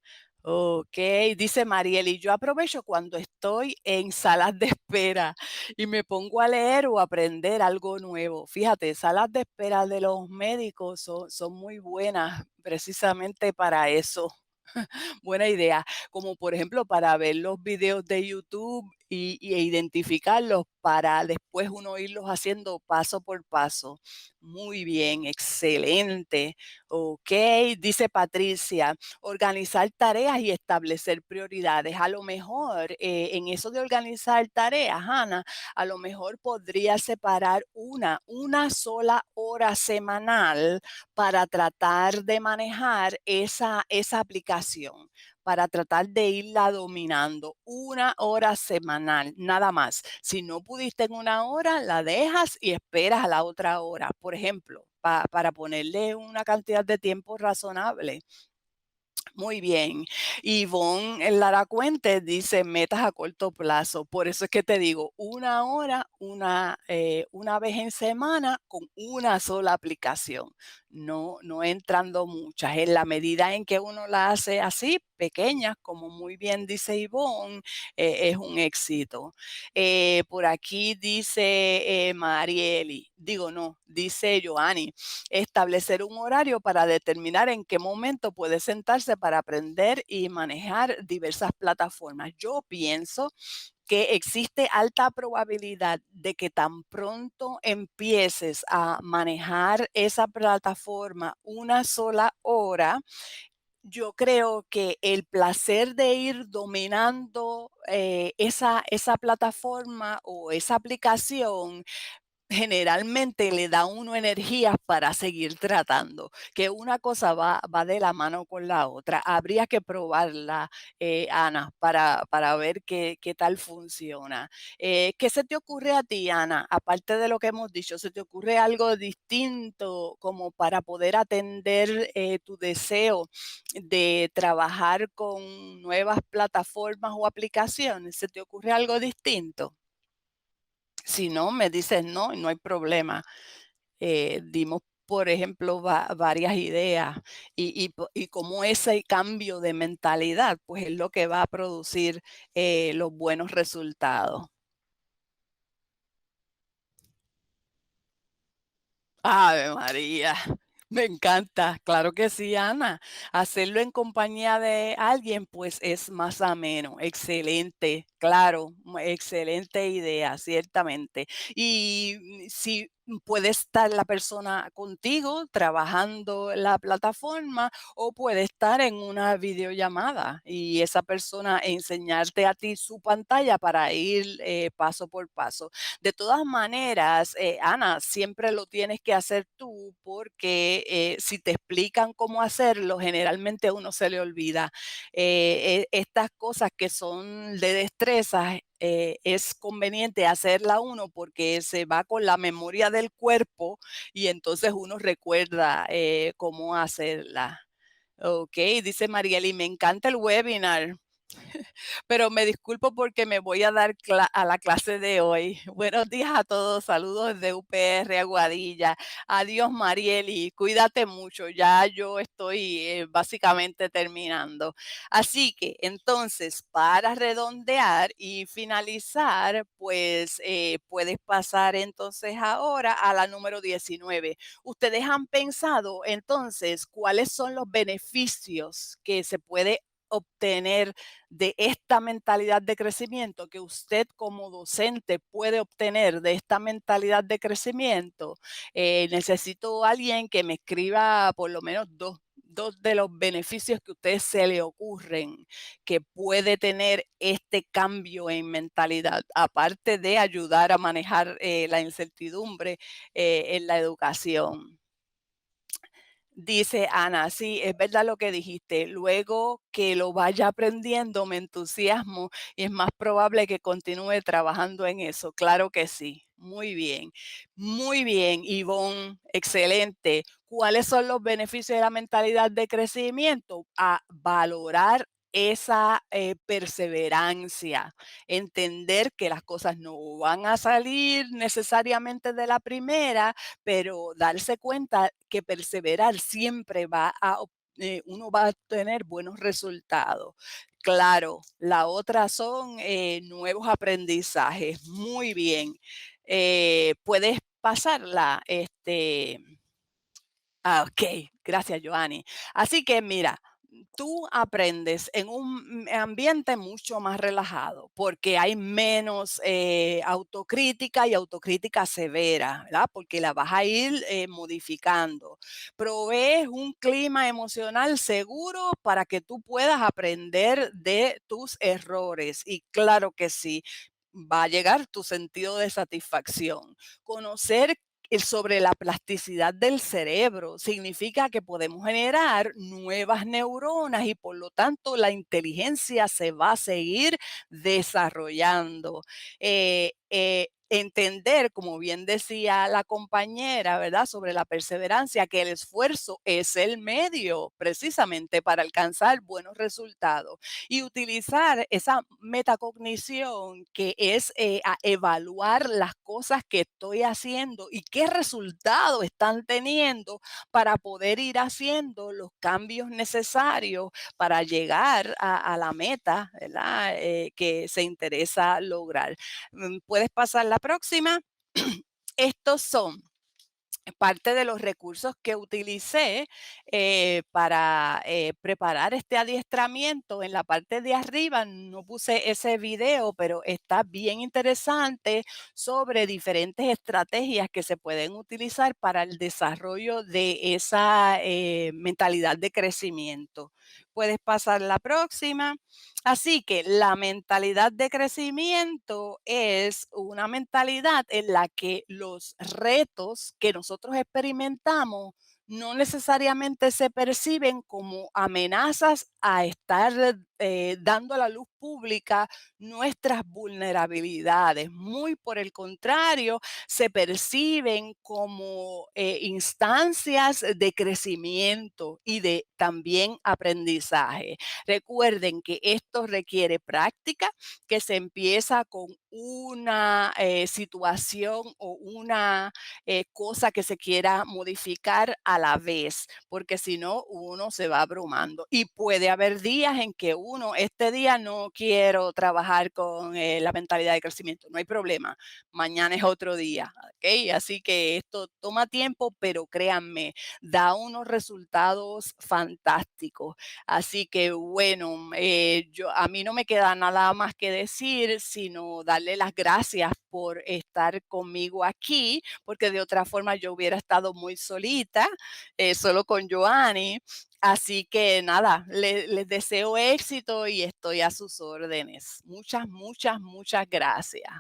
[SPEAKER 2] Ok, dice Marieli, yo aprovecho cuando estoy en salas de espera y me pongo a leer o aprender algo nuevo. Fíjate, salas de espera de los médicos son muy buenas precisamente para eso. Buena idea, como por ejemplo para ver los videos de YouTube y identificarlos para después uno irlos haciendo paso por paso. Muy bien, excelente. Ok, dice Patricia, organizar tareas y establecer prioridades. A lo mejor en eso de organizar tareas, Ana, a lo mejor podría separar una sola hora semanal para tratar de manejar esa aplicación, para tratar de irla dominando. Una hora semanal, nada más. Si no pudiste en una hora, la dejas y esperas a la otra hora, por ejemplo, para ponerle una cantidad de tiempo razonable. Muy bien. Ivonne Lara Cuente dice metas a corto plazo. Por eso es que te digo, una hora, una vez en semana con una sola aplicación. No entrando muchas. En la medida en que uno la hace así, pequeñas, como muy bien dice Ivonne, es un éxito. Por aquí dice Marieli, digo no, dice Joanny, establecer un horario para determinar en qué momento puede sentarse para aprender y manejar diversas plataformas. Yo pienso que existe alta probabilidad de que tan pronto empieces a manejar esa plataforma una sola hora, yo creo que el placer de ir dominando esa plataforma o esa aplicación generalmente le da a uno energías para seguir tratando, que una cosa va de la mano con la otra. Habría que probarla, Ana, para ver qué tal funciona. ¿Qué se te ocurre a ti, Ana? Aparte de lo que hemos dicho, ¿se te ocurre algo distinto como para poder atender tu deseo de trabajar con nuevas plataformas o aplicaciones? ¿Se te ocurre algo distinto? Si no, me dices no y no hay problema. Dimos, por ejemplo, varias ideas y cómo ese cambio de mentalidad, pues es lo que va a producir los buenos resultados. Ave María, me encanta, claro que sí, Ana. Hacerlo en compañía de alguien, pues es más ameno. Excelente, claro, excelente idea, ciertamente. Y si puede estar la persona contigo trabajando la plataforma o puede estar en una videollamada y esa persona enseñarte a ti su pantalla para ir paso por paso. De todas maneras, Ana, siempre lo tienes que hacer tú porque si te explican cómo hacerlo, generalmente a uno se le olvida. Estas cosas que son de destrezas, es conveniente hacerla uno porque se va con la memoria del cuerpo y entonces uno recuerda cómo hacerla. Ok, dice Marieli, me encanta el webinar. Pero me disculpo porque me voy a dar a la clase de hoy. Buenos días a todos, saludos de UPR Aguadilla. Adiós, Marieli, cuídate mucho, ya yo estoy básicamente terminando. Así que entonces, para redondear y finalizar, pues puedes pasar entonces ahora a la número 19. ¿Ustedes han pensado entonces cuáles son los beneficios que se puede obtener de esta mentalidad de crecimiento, que usted como docente puede obtener de esta mentalidad de crecimiento? Necesito a alguien que me escriba por lo menos dos de los beneficios que a usted se le ocurren que puede tener este cambio en mentalidad, aparte de ayudar a manejar la incertidumbre en la educación. Dice Ana, sí, es verdad lo que dijiste. Luego que lo vaya aprendiendo, me entusiasmo y es más probable que continúe trabajando en eso. Claro que sí. Muy bien, Ivonne, excelente. ¿Cuáles son los beneficios de la mentalidad de crecimiento? A valorar esa perseverancia, entender que las cosas no van a salir necesariamente de la primera, pero darse cuenta que perseverar siempre uno va a obtener buenos resultados. Claro, la otra son nuevos aprendizajes. Muy bien. Puedes pasarla, ok, gracias, Joanny. Así que mira, tú aprendes en un ambiente mucho más relajado porque hay menos autocrítica y autocrítica severa, ¿verdad? Porque la vas a ir modificando. Provees un clima emocional seguro para que tú puedas aprender de tus errores. Y claro que sí, va a llegar tu sentido de satisfacción. Conocer sobre la plasticidad del cerebro significa que podemos generar nuevas neuronas y por lo tanto la inteligencia se va a seguir desarrollando. Entender, como bien decía la compañera, ¿verdad? Sobre la perseverancia, que el esfuerzo es el medio precisamente para alcanzar buenos resultados y utilizar esa metacognición que es a evaluar las cosas que estoy haciendo y qué resultados están teniendo para poder ir haciendo los cambios necesarios para llegar a la meta, ¿verdad? Que se interesa lograr. ¿Puedes pasar la próxima? Estos son parte de los recursos que utilicé para preparar este adiestramiento. En la parte de arriba no puse ese video, pero está bien interesante sobre diferentes estrategias que se pueden utilizar para el desarrollo de esa mentalidad de crecimiento. Puedes pasar la próxima. Así que la mentalidad de crecimiento es una mentalidad en la que los retos que nosotros experimentamos no necesariamente se perciben como amenazas a estar dando a la luz pública nuestras vulnerabilidades. Muy por el contrario, se perciben como instancias de crecimiento y de también aprendizaje. Recuerden que esto requiere práctica, que se empieza con una situación o una cosa que se quiera modificar a la vez, porque si no, uno se va abrumando. Y puede haber días en que uno, este día no quiero trabajar con la mentalidad de crecimiento, no hay problema, mañana es otro día, ¿ok? Así que esto toma tiempo, pero créanme, da unos resultados fantásticos. Así que bueno, a mí no me queda nada más que decir, sino darle las gracias por estar conmigo aquí, porque de otra forma yo hubiera estado muy solita, solo con Joanny. Así que nada, les deseo éxito y estoy a sus órdenes. Muchas, muchas, muchas gracias.